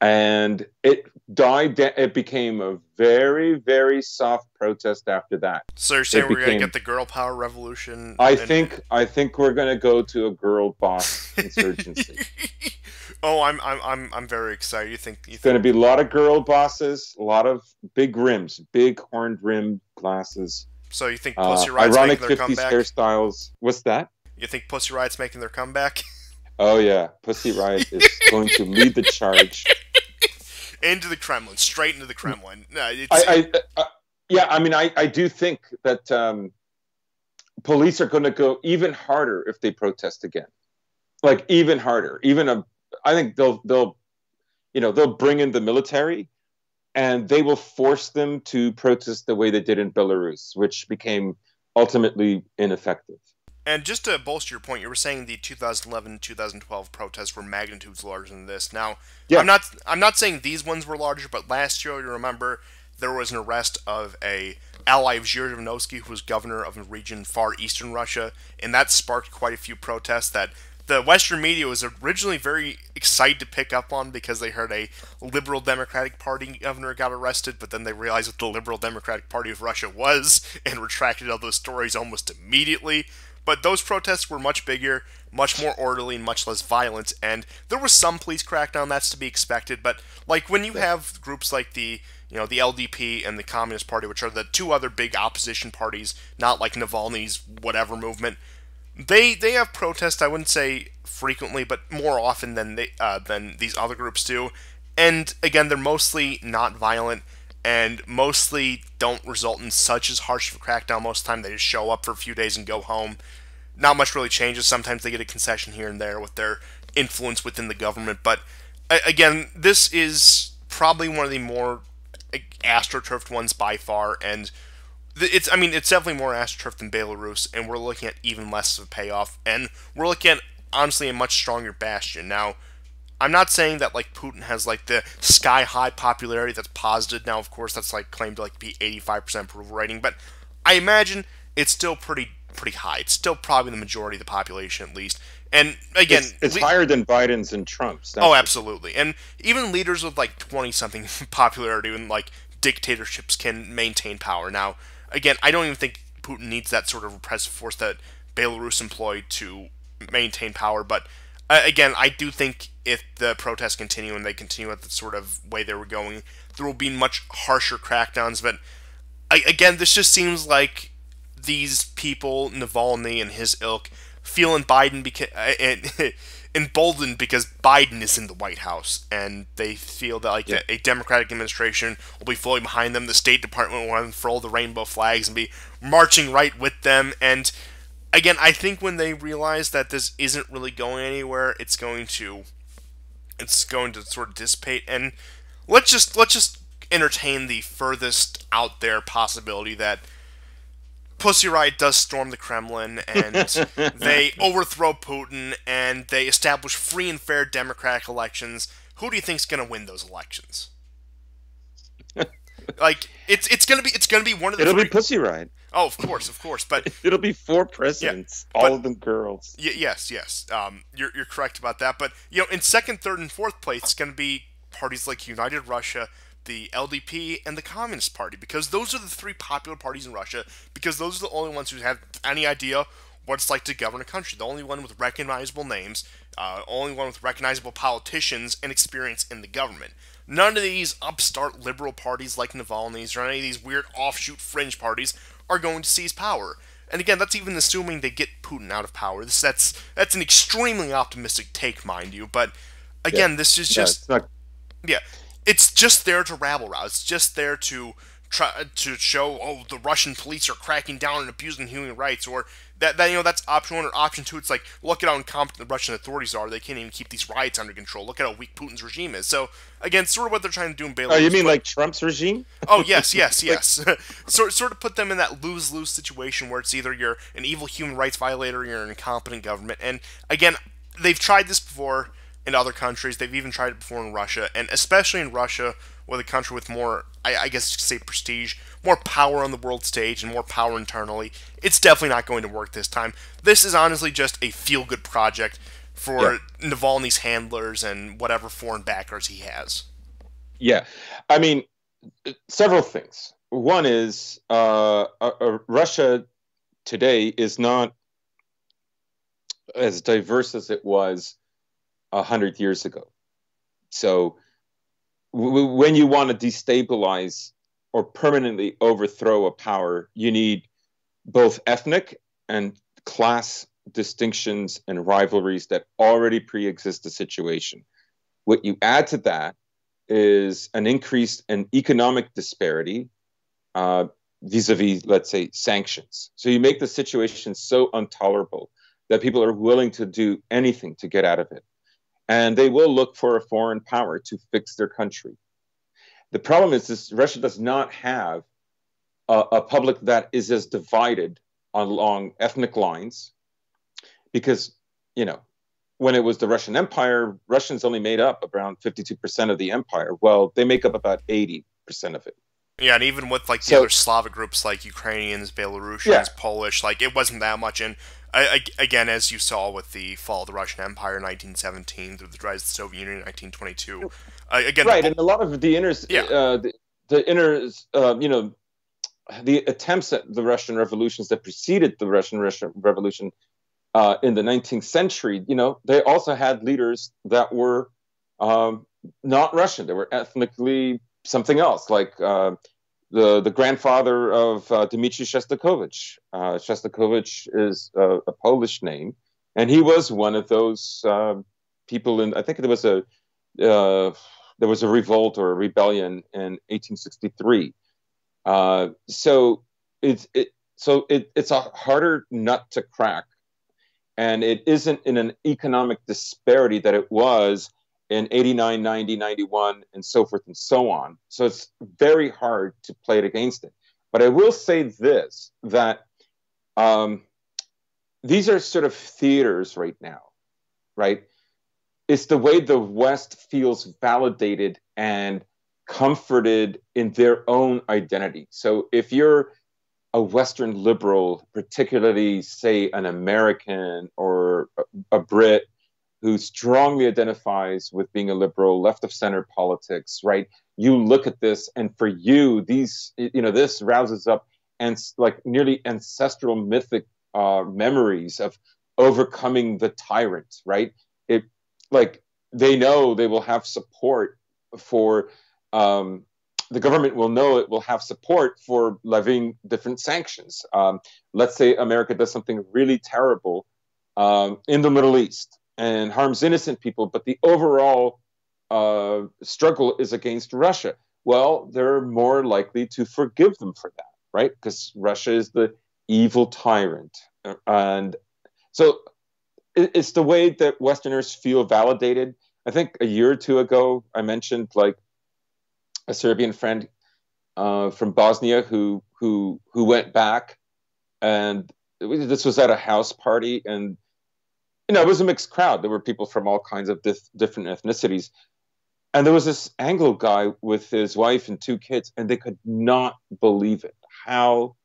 And it died. It became a very, very soft protest after that. So you're saying we're gonna get the girl power revolution? I think we're gonna go to a girl boss insurgency. Oh, I'm very excited. It's gonna be a lot of girl bosses, a lot of big rims, big horned rim glasses. So you think Pussy Riot's making their 50s comeback? hairstyles. What's that? You think Pussy Riot's making their comeback? Oh yeah, Pussy Riot is going to lead the charge into the Kremlin, straight into the Kremlin. No, yeah, I mean, I do think that police are going to go even harder if they protest again, like even harder. I think they'll bring in the military, and they will force them to protest the way they did in Belarus, which became ultimately ineffective. And just to bolster your point, you were saying the 2011-2012 protests were magnitudes larger than this. Now, Yeah. I'm not saying these ones were larger, but last year, you remember, there was an arrest of a ally of Zhirinovsky, who was governor of a region far eastern Russia, and that sparked quite a few protests that the Western media was originally very excited to pick up on because they heard a Liberal Democratic Party governor got arrested, but then they realized what the Liberal Democratic Party of Russia was and retracted all those stories almost immediately. But those protests were much bigger, much more orderly, and much less violent, and there was some police crackdown, that's to be expected, but like when you have groups like the LDP and the Communist Party, which are the two other big opposition parties, not like Navalny's whatever movement, they have protests, I wouldn't say frequently, but more often than these other groups do, and again, they're mostly not violent, and mostly don't result in such as harsh of a crackdown. Most of the time they just show up for a few days and go home. Not much really changes. Sometimes they get a concession here and there with their influence within the government. But again, this is probably one of the more astroturfed ones by far, and it's definitely more astroturf than Belarus, and we're looking at even less of a payoff, and we're looking at honestly a much stronger bastion. Now, I'm not saying that like Putin has like the sky high popularity that's posited. Now, of course, that's like claimed to like be 85% approval rating, but I imagine it's still pretty high. It's still probably the majority of the population at least. And again, it's higher than Biden's and Trump's. Oh, absolutely. And even leaders with like 20 something popularity and like dictatorships can maintain power. Now, again, I don't even think Putin needs that sort of repressive force that Belarus employed to maintain power. But again, I do think if the protests continue and they continue at the sort of way they were going, there will be much harsher crackdowns. But again, this just seems like these people, Navalny and his ilk, feeling Biden emboldened because Biden is in the White House, and they feel that like a Democratic administration will be fully behind them. The State Department will unfurl the rainbow flags and be marching right with them. And again, I think when they realize that this isn't really going anywhere, it's going to sort of dissipate. And let's just entertain the furthest out there possibility that Pussy Riot does storm the Kremlin, and they overthrow Putin, and they establish free and fair democratic elections. Who do you think's going to win those elections? Like it's gonna be one of the. It'll be Pussy Riot. Oh, of course, but it'll be 4 presidents, all of them girls. Yes. You're correct about that. But in second, third, and fourth place, it's going to be parties like United Russia, the LDP, and the Communist Party, because those are the 3 popular parties in Russia, because those are the only ones who have any idea what it's like to govern a country. The only one with recognizable names, only one with recognizable politicians and experience in the government. None of these upstart liberal parties like Navalny's or any of these weird offshoot fringe parties are going to seize power. And again, that's even assuming they get Putin out of power. That's an extremely optimistic take, mind you. But again, this is just it's just there to rabble rouse. It's just there to try to show, the Russian police are cracking down and abusing human rights, or that's option 1 or option 2. It's like, look at how incompetent the Russian authorities are. They can't even keep these riots under control. Look at how weak Putin's regime is. So again, sort of what they're trying to do in Belarus. Oh, you mean like Trump's regime? Oh, yes. Sort of put them in that lose-lose situation where it's either you're an evil human rights violator or you're an incompetent government. And again, they've tried this before in other countries. They've even tried it before in Russia, and especially in Russia, with a country with more, I guess you could say, prestige, more power on the world stage, and more power internally. It's definitely not going to work this time. This is honestly just a feel-good project for Navalny's handlers and whatever foreign backers he has. Yeah, I mean, several things. One is Russia today is not as diverse as it was 100 years ago. So when you want to destabilize or permanently overthrow a power, you need both ethnic and class distinctions and rivalries that already pre-exist the situation. What you add to that is an increase in economic disparity vis-a-vis, let's say, sanctions. So you make the situation so intolerable that people are willing to do anything to get out of it. And they will look for a foreign power to fix their country. The problem is this: Russia does not have a public that is as divided along ethnic lines, because, when it was the Russian Empire, Russians only made up around 52% of the empire. Well, they make up about 80% of it. Yeah, and even with like the other Slavic groups like Ukrainians, Belarusians, Polish, like it wasn't that much. And again, as you saw with the fall of the Russian Empire in 1917, through the rise of the Soviet Union in 1922, again, right, and a lot of the the attempts at the Russian revolutions that preceded the Russian Revolution in the 19th century, they also had leaders that were not Russian. They were ethnically something else, like the grandfather of Dmitry Shostakovich. Shostakovich is a Polish name, and he was one of those people. I think there was a revolt or a rebellion in 1863. So it's a harder nut to crack and it isn't in an economic disparity that it was in 89, 90, 91, and so forth and so on. So it's very hard to play it against it. But I will say this, that um, these are sort of theaters right now, right? It's the way the West feels validated and comforted in their own identity. So if you're a Western liberal, particularly, say, an American or a Brit who strongly identifies with being a liberal, left of center politics, right? You look at this, and for you, this rouses up and like nearly ancestral mythic memories of overcoming the tyrant, right? It like they know they will have support for the government will know it will have support for levying different sanctions. Let's say America does something really terrible in the Middle East and harms innocent people, but the overall struggle is against Russia. Well, they're more likely to forgive them for that, right? Because Russia is the evil tyrant. And so it's the way that Westerners feel validated. I think a year or two ago, I mentioned like a Serbian friend from Bosnia who went back, and this was at a house party, and it was a mixed crowd. There were people from all kinds of different ethnicities, and there was this Anglo guy with his wife and two kids, and they could not believe it. How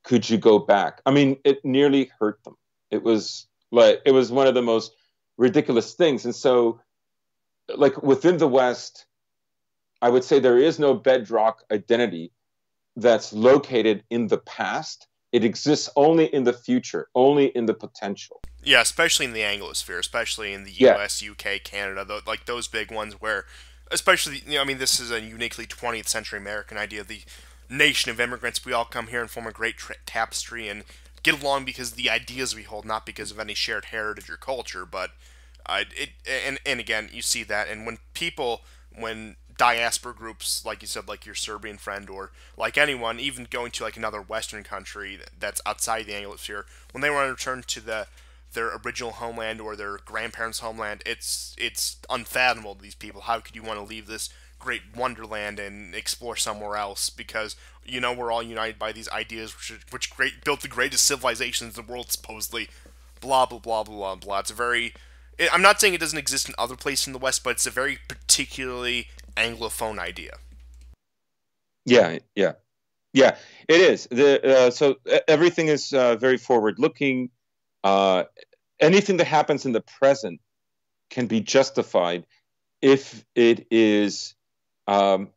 could you go back? I mean, it nearly hurt them. It was one of the most ridiculous things, and so like within the West, I would say there is no bedrock identity that's located in the past. It exists only in the future, only in the potential. Yeah, especially in the Anglosphere, especially in the Yeah, U.S., UK, Canada, like those big ones where, especially, I mean, this is a uniquely 20th century American idea. The nation of immigrants, we all come here and form a great tapestry and get along because of the ideas we hold, not because of any shared heritage or culture. But and again, you see that, and when diaspora groups, like you said, like your Serbian friend or like anyone, even going to like another Western country that's outside the Anglosphere, when they want to return to their original homeland or their grandparents' homeland, it's unfathomable to these people. How could you want to leave this great wonderland and explore somewhere else? Because we're all united by these ideas, which built the greatest civilizations in the world, supposedly. Blah blah blah blah blah. It's a very I'm not saying it doesn't exist in other places in the West, but it's a very particularly Anglophone idea. yeah, yeah, yeah. It is. So everything is very forward-looking. Uh, Anything that happens in the present can be justified if it is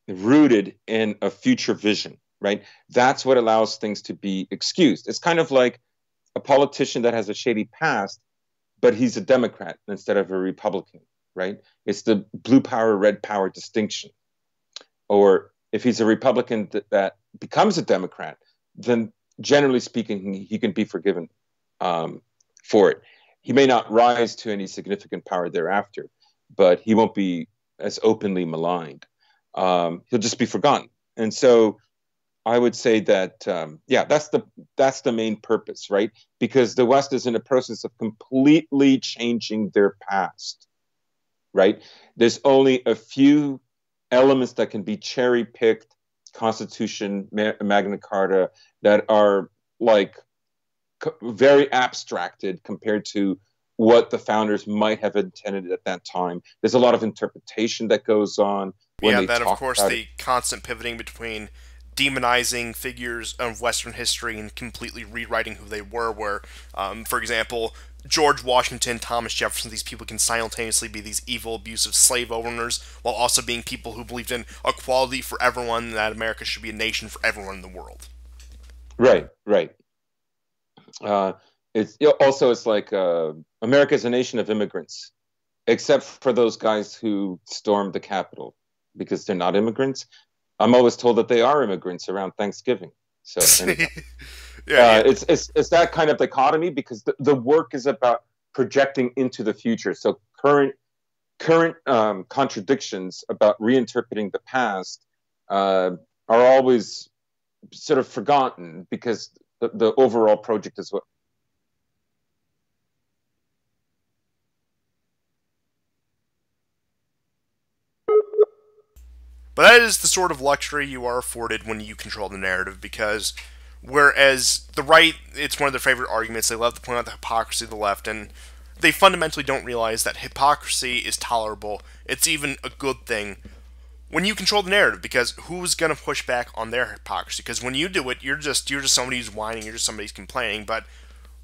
rooted in a future vision, right? That's what allows things to be excused. It's kind of like a politician that has a shady past, but he's a Democrat instead of a Republican, right? It's the blue power, red power distinction. Or if he's a Republican that becomes a Democrat, then generally speaking, he can be forgiven for it. He may not rise to any significant power thereafter, but he won't be as openly maligned. He'll just be forgotten. And so I would say that yeah, that's the main purpose, right? Because the West is in a process of completely changing their past, right? There's only a few elements that can be cherry picked, Constitution, Magna Carta, that are like very abstracted compared to what the founders might have intended at that time. There's a lot of interpretation that goes on when Yeah, they then of talk course about it. the constant pivoting between demonizing figures of Western history and completely rewriting who they were. Where, for example, George Washington, Thomas Jefferson, these people can simultaneously be these evil, abusive slave owners while also being people who believed in equality for everyone, and that America should be a nation for everyone in the world. Right, right. Uh, it's like America is a nation of immigrants, except for those guys who stormed the Capitol because they're not immigrants. I'm always told that they are immigrants around Thanksgiving. So anyhow, Yeah, yeah. it's that kind of dichotomy because the work is about projecting into the future. So current contradictions about reinterpreting the past are always sort of forgotten because the overall project is what But that is the sort of luxury you are afforded when you control the narrative, because whereas the right, it's one of their favorite arguments, they love to point out the hypocrisy of the left, and they fundamentally don't realize that hypocrisy is tolerable. It's even a good thing when you control the narrative, because who's gonna push back on their hypocrisy? Because when you do it, you're just somebody who's whining, you're just somebody who's complaining. But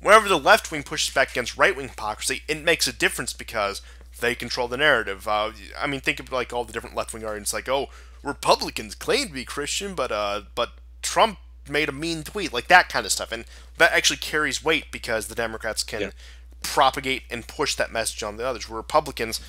whenever the left wing pushes back against right wing hypocrisy, it makes a difference because they control the narrative. I mean, think of like all the different left wing arguments, like, oh, Republicans claim to be Christian, but Trump made a mean tweet, like that kind of stuff, and that actually carries weight because the Democrats can Yeah. propagate and push that message on the others. Where Republicans,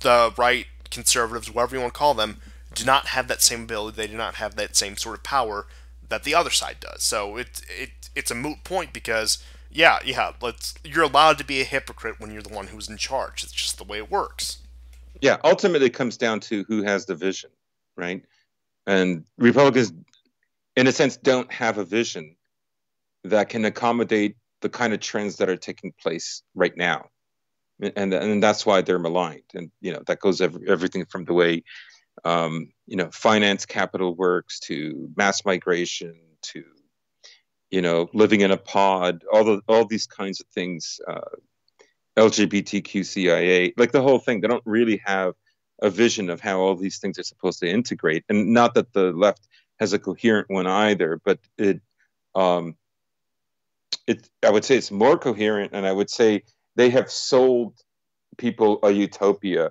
the right, conservatives, whatever you want to call them, do not have that same ability. They do not have that same sort of power that the other side does. So it's a moot point because you're allowed to be a hypocrite when you're the one who's in charge. It's just the way it works. Yeah, ultimately it comes down to who has the vision, right? And Republicans, in a sense, don't have a vision that can accommodate the kind of trends that are taking place right now. And that's why they're maligned. And, that goes everything from the way, finance capital works to mass migration to, living in a pod, all these kinds of things, LGBTQCIA, like the whole thing. They don't really have a vision of how all these things are supposed to integrate. And not that the left has a coherent one either, but um, I would say it's more coherent, and I would say they have sold people a utopia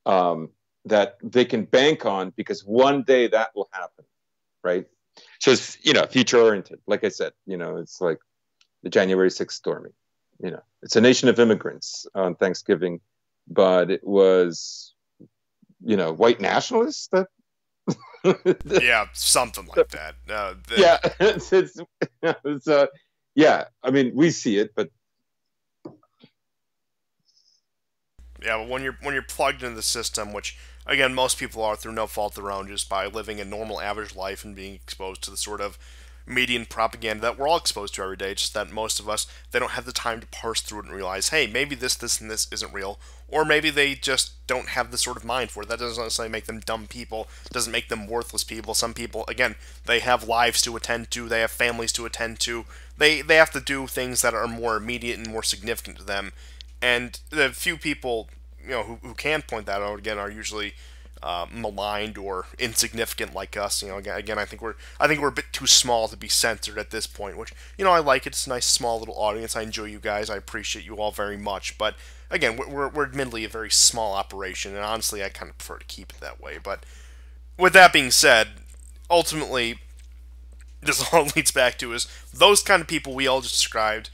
that they can bank on because one day that will happen, right? So it's future oriented. Like I said, it's like the January 6th storming. It's a nation of immigrants on Thanksgiving, but it was white nationalists that. Yeah, something like that. Yeah, yeah. I mean, we see it, but yeah, but when you're plugged into the system, which again most people are through no fault of their own, just by living a normal average life and being exposed to the sort of media and propaganda that we're all exposed to every day. Just that most of us, they don't have the time to parse through it and realize, hey, maybe this, and this isn't real, or maybe they just don't have the sort of mind for it. That doesn't necessarily make them dumb people. Doesn't make them worthless people. Some people, again, they have lives to attend to. They have families to attend to. They have to do things that are more immediate and more significant to them. And the few people, who can point that out, again, are usually maligned or insignificant like us. Again, I think we're a bit too small to be censored at this point. Which I like it. It's a nice small little audience. I enjoy you guys. I appreciate you all very much. But again, we're admittedly a very small operation, and honestly, I kind of prefer to keep it that way. But with that being said, ultimately, this all leads back to is those kind of people we all just described.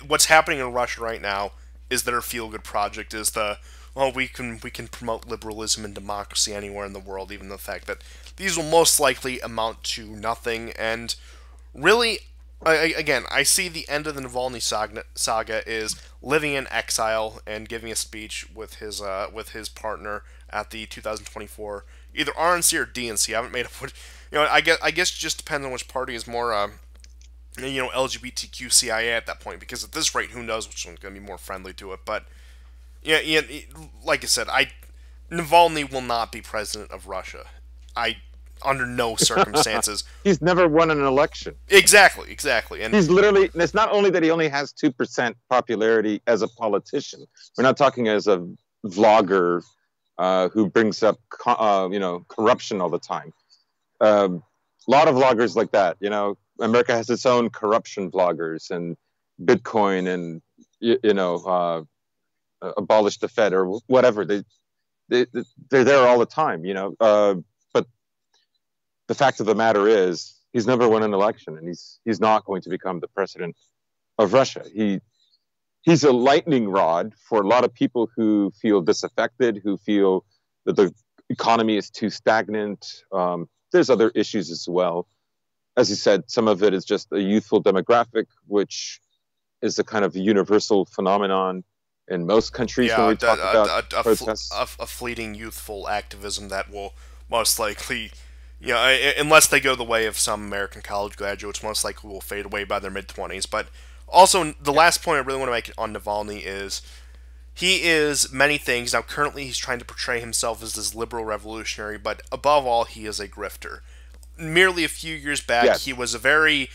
What's happening in Russia right now is their feel-good project. Is the we can promote liberalism and democracy anywhere in the world, even the fact that these will most likely amount to nothing. And really, again, I see the end of the Navalny saga is living in exile and giving a speech with his partner at the 2024 either RNC or DNC. I haven't made up what I guess it just depends on which party is more LGBTQCIA at that point, because at this rate, who knows which one's going to be more friendly to it. But yeah, like I said, Navalny will not be president of Russia. Under no circumstances. He's never won an election. Exactly. And he's literally. It's not only that he only has 2% popularity as a politician. We're not talking as a vlogger who brings up corruption all the time. A lot of vloggers like that. America has its own corruption vloggers and Bitcoin and abolish the Fed or whatever. They're there all the time, but the fact of the matter is he's never won an election, and he's not going to become the president of Russia. He's a lightning rod for a lot of people who feel disaffected, who feel that the economy is too stagnant. There's other issues as well. As you said, some of it is just a youthful demographic, which is a kind of universal phenomenon in most countries when we talk about protests. A fleeting youthful activism that will most likely, unless they go the way of some American college graduates, most likely will fade away by their mid-20s. But also, the last point I really want to make on Navalny is He is many things. Now, currently, he's trying to portray himself as this liberal revolutionary, but above all, he is a grifter. Merely a few years back, he Yes. was a very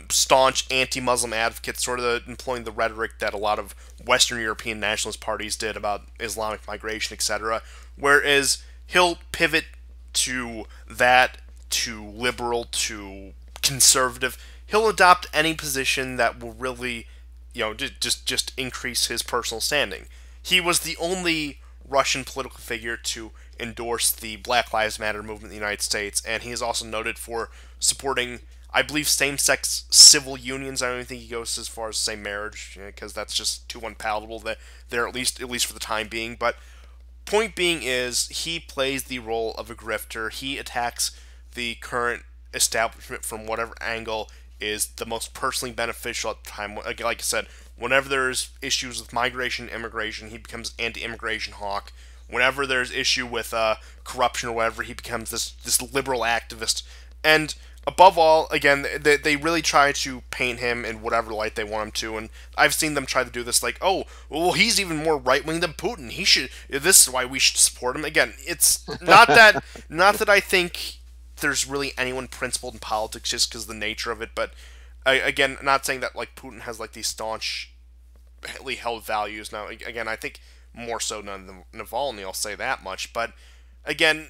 staunch anti-Muslim advocate, sort of employing the rhetoric that a lot of Western European nationalist parties did about Islamic migration, etc. Whereas he'll pivot to that, to liberal, to conservative. He'll adopt any position that will really, just increase his personal standing. He was the only Russian political figure to endorse the Black Lives Matter movement in the United States, and he is also noted for supporting, I believe, same-sex civil unions. I don't even think he goes as far as to say marriage, because that's just too unpalatable. That there, at least for the time being. But point being is, he plays the role of a grifter. He attacks the current establishment from whatever angle is the most personally beneficial at the time. Like I said, whenever there's issues with migration, immigration, he becomes anti-immigration hawk. Whenever there's issue with corruption or whatever, he becomes this liberal activist. And above all, again, they really try to paint him in whatever light they want him to. And I've seen them try to do this, like, oh, well, he's even more right wing than Putin. He should. This is why we should support him. Again, it's not that I think there's really anyone principled in politics just because of the nature of it. But again, not saying that like Putin has like these staunchly held values. Now, again, I think more so than Navalny. I'll say that much. But again,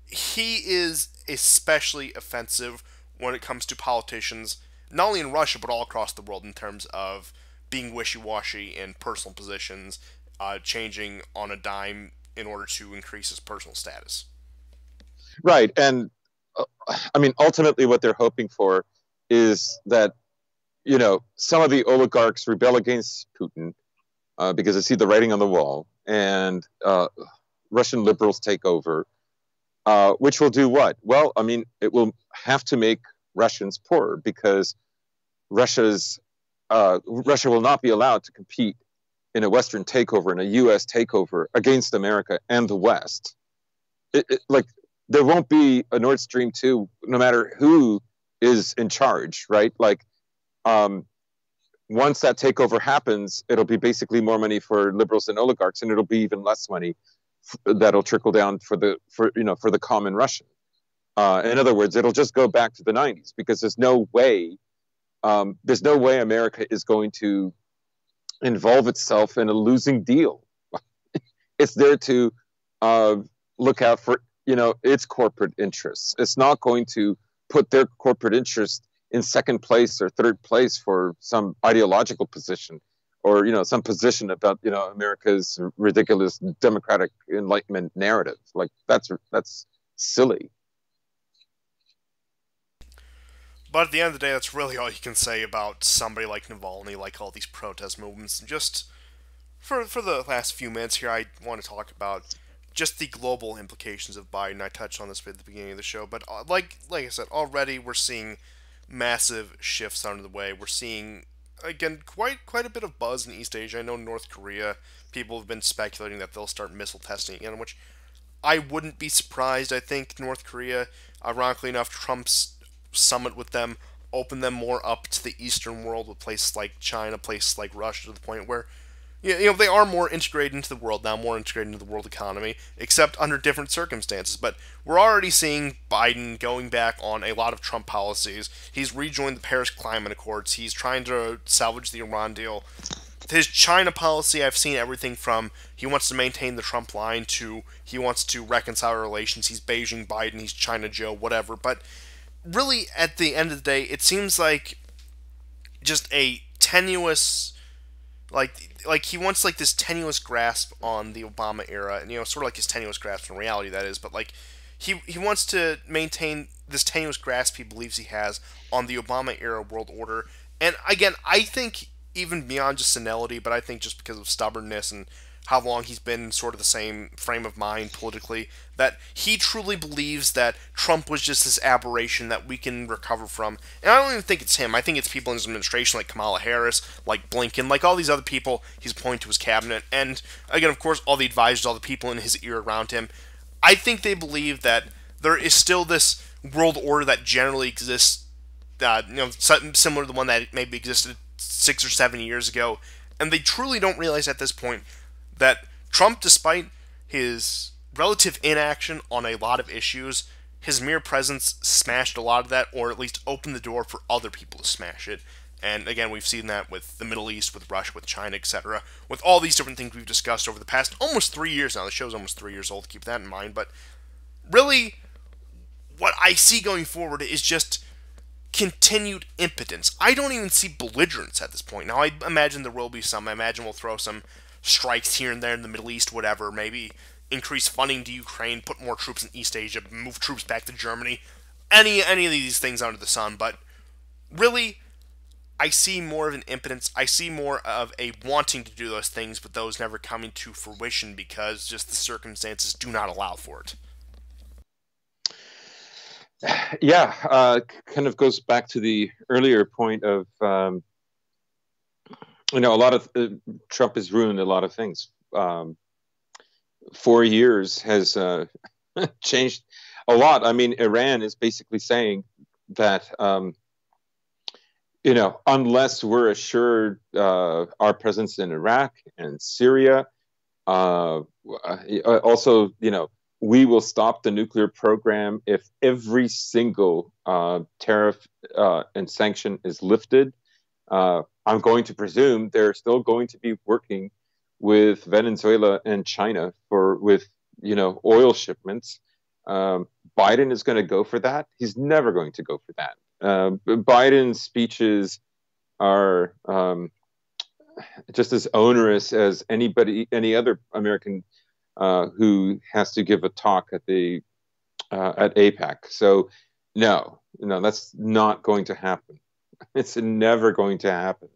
he is especially offensive when it comes to politicians, not only in Russia but all across the world, in terms of being wishy-washy in personal positions, changing on a dime in order to increase his personal status. Right. And uh, I mean, ultimately, what they're hoping for is that, some of the oligarchs rebel against Putin because they see the writing on the wall, and Russian liberals take over, which will do what? Well, I mean, it will have to make Russians poorer because Russia will not be allowed to compete in a Western takeover, in a U.S. takeover against America and the West. Like, there won't be a Nord Stream 2 no matter who is in charge, right? Like, once that takeover happens, it'll be basically more money for liberals and oligarchs, and it'll be even less money that'll trickle down for the common Russian. In other words, it'll just go back to the 90s because there's no way America is going to involve itself in a losing deal. It's there to look out for its corporate interests. It's not going to put their corporate interest in second place or third place for some ideological position or some position about America's ridiculous democratic enlightenment narrative. Like that's silly. But at the end of the day, that's really all you can say about somebody like Navalny, like all these protest movements. And just for the last few minutes here, I want to talk about just the global implications of Biden. I touched on this at the beginning of the show, but like I said, already we're seeing massive shifts under the way. We're seeing again quite a bit of buzz in East Asia. I know North Korea. People have been speculating that they'll start missile testing again, which I wouldn't be surprised. I think North Korea, ironically enough, Trump's summit with them opened them more up to the Eastern world, with places like China, places like Russia, to the point where they are more integrated into the world now, more integrated into the world economy, except under different circumstances. But we're already seeing Biden going back on a lot of Trump policies. He's rejoined the Paris Climate Accords. He's trying to salvage the Iran deal. His China policy, I've seen everything from he wants to maintain the Trump line to he wants to reconcile relations. He's Beijing Biden, he's China Joe, whatever. But really, at the end of the day, it seems like just a tenuous, like he wants like this tenuous grasp on the Obama era, and sort of like his tenuous grasp in reality, that is. But like he wants to maintain this tenuous grasp he believes he has on the Obama era world order. And again, I think even beyond just senility, but I think just because of stubbornness and how long he's been sort of the same frame of mind politically, that he truly believes that Trump was just this aberration that we can recover from. And I don't even think it's him. I think it's people in his administration like Kamala Harris, like Blinken, like all these other people he's appointed to his cabinet. And again, of course, all the advisors, all the people in his ear around him. I think they believe that there is still this world order that generally exists, similar to the one that maybe existed 6 or 7 years ago. And they truly don't realize at this point that Trump, despite his relative inaction on a lot of issues, his mere presence smashed a lot of that, or at least opened the door for other people to smash it. And again, we've seen that with the Middle East, with Russia, with China, etc. With all these different things we've discussed over the past almost 3 years now. The show's almost 3 years old, keep that in mind. But really, what I see going forward is just continued impotence. I don't even see belligerence at this point. Now, I imagine there will be some. I imagine we'll throw some strikes here and there in the Middle East, whatever. Maybe increase funding to Ukraine, put more troops in East Asia, move troops back to Germany. Any of these things under the sun. But really, I see more of an impotence. I see more of a wanting to do those things, but those never coming to fruition because just the circumstances do not allow for it. Yeah, kind of goes back to the earlier point of, a lot of Trump has ruined a lot of things. 4 years has changed a lot. I mean, Iran is basically saying that, unless we're assured our presence in Iraq and Syria, also, we will stop the nuclear program if every single tariff and sanction is lifted. I'm going to presume they're still going to be working with Venezuela and China with oil shipments. Biden is going to go for that. He's never going to go for that. Biden's speeches are just as onerous as any other American who has to give a talk at APEC. So no, that's not going to happen. It's never going to happen.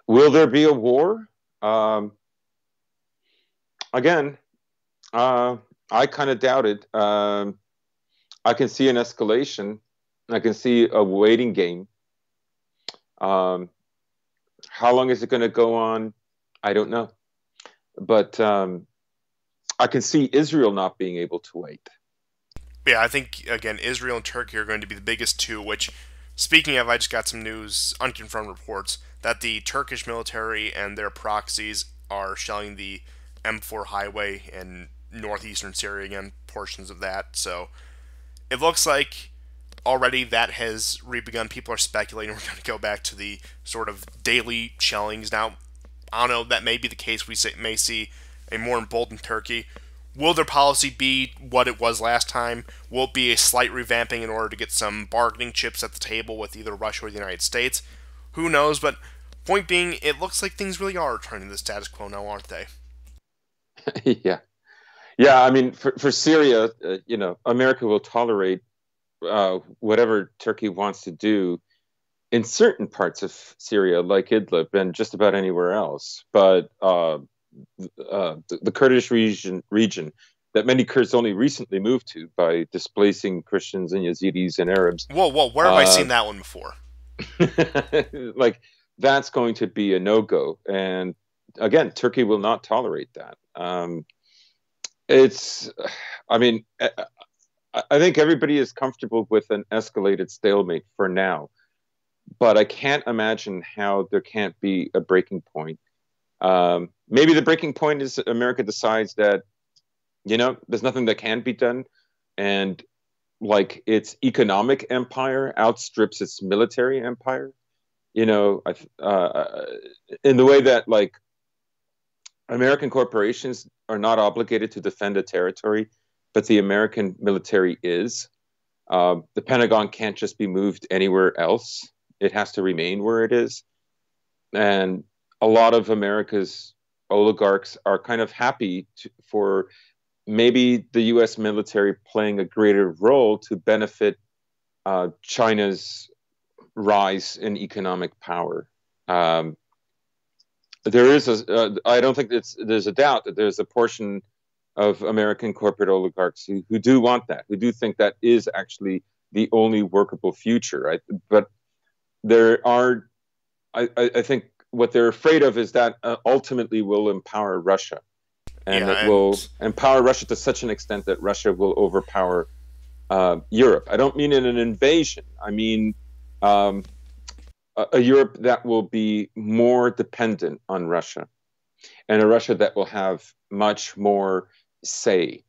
Will there be a war? Again, I kind of doubt it. I can see an escalation. I can see a waiting game. How long is it going to go on? I don't know. But I can see Israel not being able to wait. Yeah, I think, again, Israel and Turkey are going to be the biggest two, which, speaking of, I just got some news, unconfirmed reports, that the Turkish military and their proxies are shelling the M4 highway in northeastern Syria again, portions of that. So it looks like already that has re-begun. People are speculating we're going to go back to the sort of daily shellings. Now, I don't know, that may be the case. We may see a more emboldened Turkey. Will their policy be what it was last time? Will it be a slight revamping in order to get some bargaining chips at the table with either Russia or the United States? Who knows? But point being, it looks like things really are returning to the status quo now, aren't they? Yeah. Yeah, I mean, for Syria, America will tolerate whatever Turkey wants to do in certain parts of Syria, like Idlib and just about anywhere else. But the Kurdish region that many Kurds only recently moved to by displacing Christians and Yazidis and Arabs. Whoa, where have I seen that one before? Like, that's going to be a no-go. And again, Turkey will not tolerate that. I think everybody is comfortable with an escalated stalemate for now, but I can't imagine how there can't be a breaking point. Maybe the breaking point is America decides that, there's nothing that can be done, and like its economic empire outstrips its military empire. In the way that like American corporations are not obligated to defend a territory, but the American military is. The Pentagon can't just be moved anywhere else. It has to remain where it is. And a lot of America's oligarchs are kind of happy for maybe the U.S. military playing a greater role to benefit China's rise in economic power. There is I don't think there's a doubt that there's a portion of American corporate oligarchs who do want that, who do think that is actually the only workable future, right? But there are, I think what they're afraid of is that ultimately will empower Russia. And it will empower Russia to such an extent that Russia will overpower Europe. I don't mean in an invasion. I mean a Europe that will be more dependent on Russia, and a Russia that will have much more say.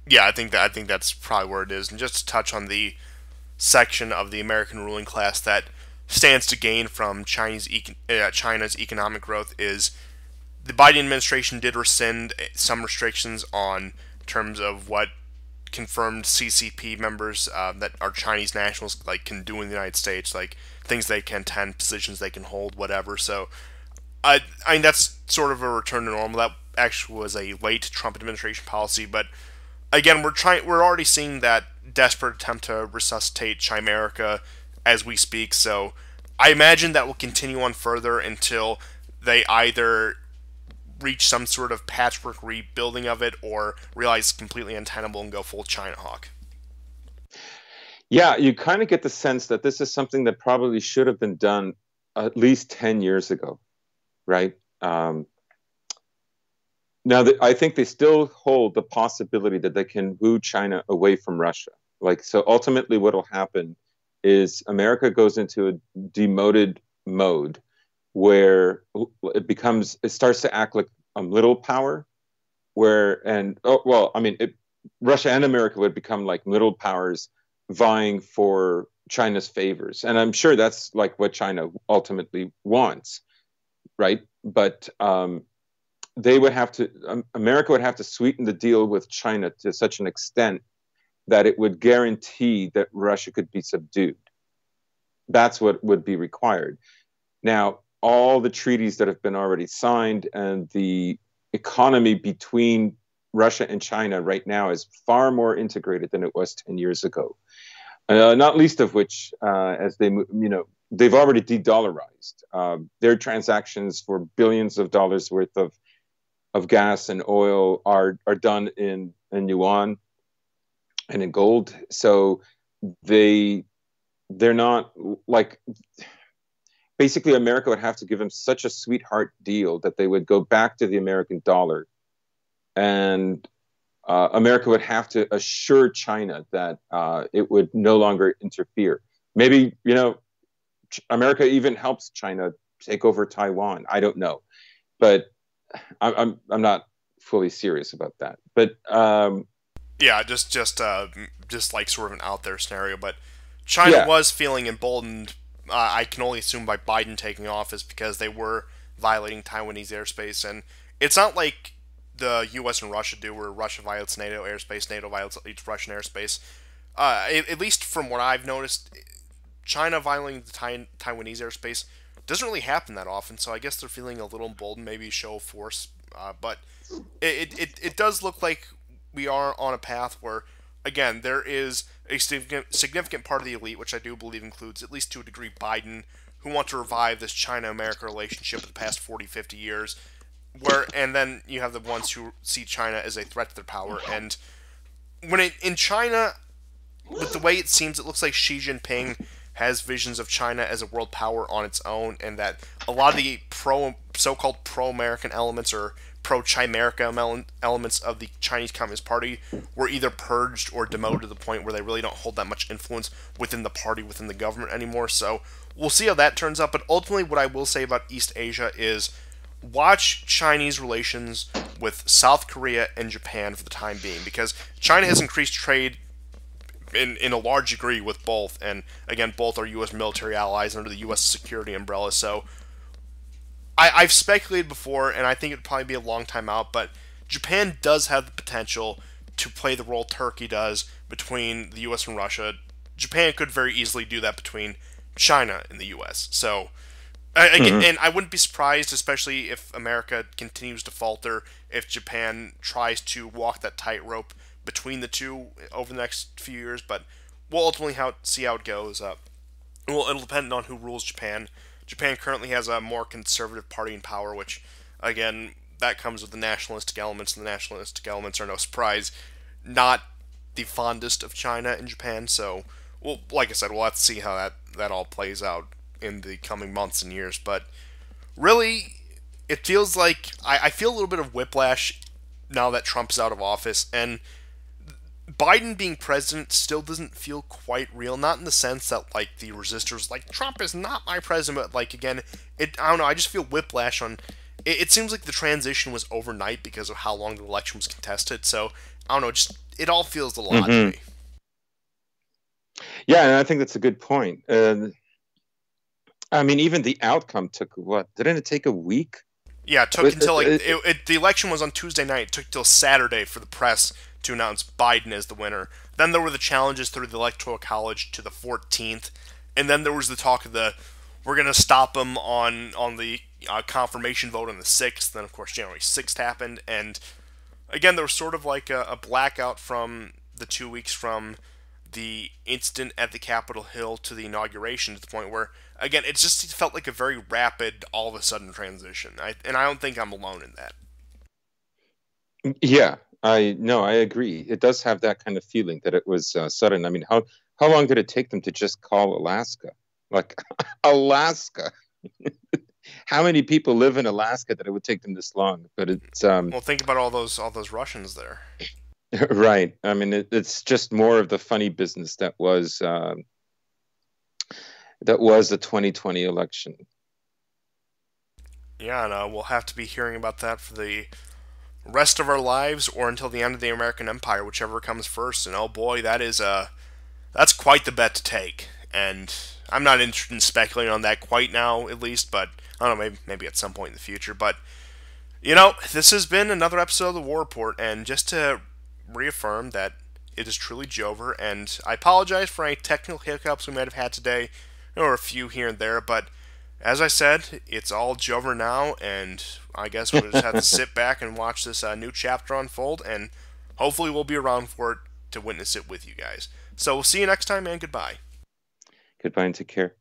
Yeah, I think that's probably where it is. And just to touch on the section of the American ruling class that stands to gain from China's economic growth is the Biden administration did rescind some restrictions on terms of what confirmed CCP members that are Chinese nationals like can do in the United States, like things they can attend, positions they can hold, whatever. So I mean that's sort of a return to normal. That actually was a late Trump administration policy, but again, we're already seeing that desperate attempt to resuscitate Chimerica as we speak. So I imagine that will continue on further until they either reach some sort of patchwork rebuilding of it or realize it's completely untenable and go full China hawk. Yeah, you kind of get the sense that this is something that probably should have been done at least 10 years ago, right? Now, I think they still hold the possibility that they can woo China away from Russia. Like, so ultimately, what will happen is America goes into a demoted mode where it starts to act like a little power, I mean, Russia and America would become like little powers vying for China's favors. And I'm sure that's like what China ultimately wants, right? But they would have to, America would have to sweeten the deal with China to such an extent that it would guarantee that Russia could be subdued. That's what would be required. Now, all the treaties that have been already signed and the economy between Russia and China right now is far more integrated than it was 10 years ago. Not least of which, as they've already de-dollarized. Their transactions for billions of dollars worth of gas and oil are done in yuan and in gold. So they're not like, basically America would have to give them such a sweetheart deal that they would go back to the American dollar, and America would have to assure China that it would no longer interfere. Maybe, America even helps China take over Taiwan. I don't know, but I'm not fully serious about that. But Yeah, just like sort of an out there scenario, but China yeah, was feeling emboldened. I can only assume by Biden taking office because they were violating Taiwanese airspace, and it's not like the U.S. and Russia do, where Russia violates NATO airspace, NATO violates Russian airspace. At least from what I've noticed, China violating the Taiwanese airspace doesn't really happen that often. So I guess they're feeling a little emboldened, maybe show of force. But it does look like we are on a path where, again, there is a significant part of the elite, which I do believe includes, at least to a degree, Biden, who want to revive this China-America relationship of the past 40, 50 years. And then you have the ones who see China as a threat to their power. And in China, with the way it seems, it looks like Xi Jinping has visions of China as a world power on its own, and that a lot of the so-called pro-American elements or pro-Chimerica elements of the Chinese Communist Party were either purged or demoted to the point where they really don't hold that much influence within the party, within the government anymore. So we'll see how that turns out. But ultimately, what I will say about East Asia is watch Chinese relations with South Korea and Japan for the time being, because China has increased trade in a large degree with both, and again, both are U.S. military allies under the U.S. security umbrella. So I've speculated before, and I think it'd probably be a long time out, but Japan does have the potential to play the role Turkey does between the U.S. and Russia. Japan could very easily do that between China and the U.S. So again, mm-hmm. and I wouldn't be surprised, especially if America continues to falter, if Japan tries to walk that tightrope between the two over the next few years. But we'll ultimately see how it goes. Well, it'll depend on who rules Japan. Japan currently has a more conservative party in power, which, again, that comes with the nationalistic elements, and the nationalistic elements are no surprise not the fondest of China in Japan. So, well, like I said, we'll have to see how that all plays out in the coming months and years. But really, it feels like I feel a little bit of whiplash now that Trump's out of office, and Biden being president still doesn't feel quite real. Not in the sense that like the resistors like Trump is not my president, but like again, I don't know. I just feel whiplash on. It seems like the transition was overnight because of how long the election was contested. So I don't know. Just it all feels a little odd to Hmm. me. Yeah, and I think that's a good point. I mean, even the outcome took what? Didn't it take a week? Yeah, it took until like the election was on Tuesday night. It took till Saturday for the press to announce Biden as the winner. Then there were the challenges through the Electoral College to the 14th, and then there was the talk of the we're gonna stop him on the confirmation vote on the 6th. Then of course January 6th happened, and again there was sort of like a blackout from the 2 weeks from the incident at the Capitol Hill to the inauguration to the point where, again, it just felt like a very rapid, all of a sudden transition. And I don't think I'm alone in that. Yeah, I no, I agree. It does have that kind of feeling that it was sudden. I mean, how long did it take them to just call Alaska? Like Alaska. How many people live in Alaska that it would take them this long? But it's Well, think about all those Russians there. right. I mean, it's just more of the funny business that was the 2020 election. Yeah, and we'll have to be hearing about that for the rest of our lives or until the end of the American Empire, whichever comes first. And oh boy, that's quite the bet to take. And I'm not interested in speculating on that quite now, at least. But I don't know, maybe at some point in the future. But this has been another episode of the War Report, and just to reaffirm that it is truly Jover, and I apologize for any technical hiccups we might have had today, or a few here and there, but as I said, it's all Jover now, and I guess we'll just have to sit back and watch this new chapter unfold, and hopefully we'll be around for it to witness it with you guys. So we'll see you next time, and goodbye. Goodbye and take care.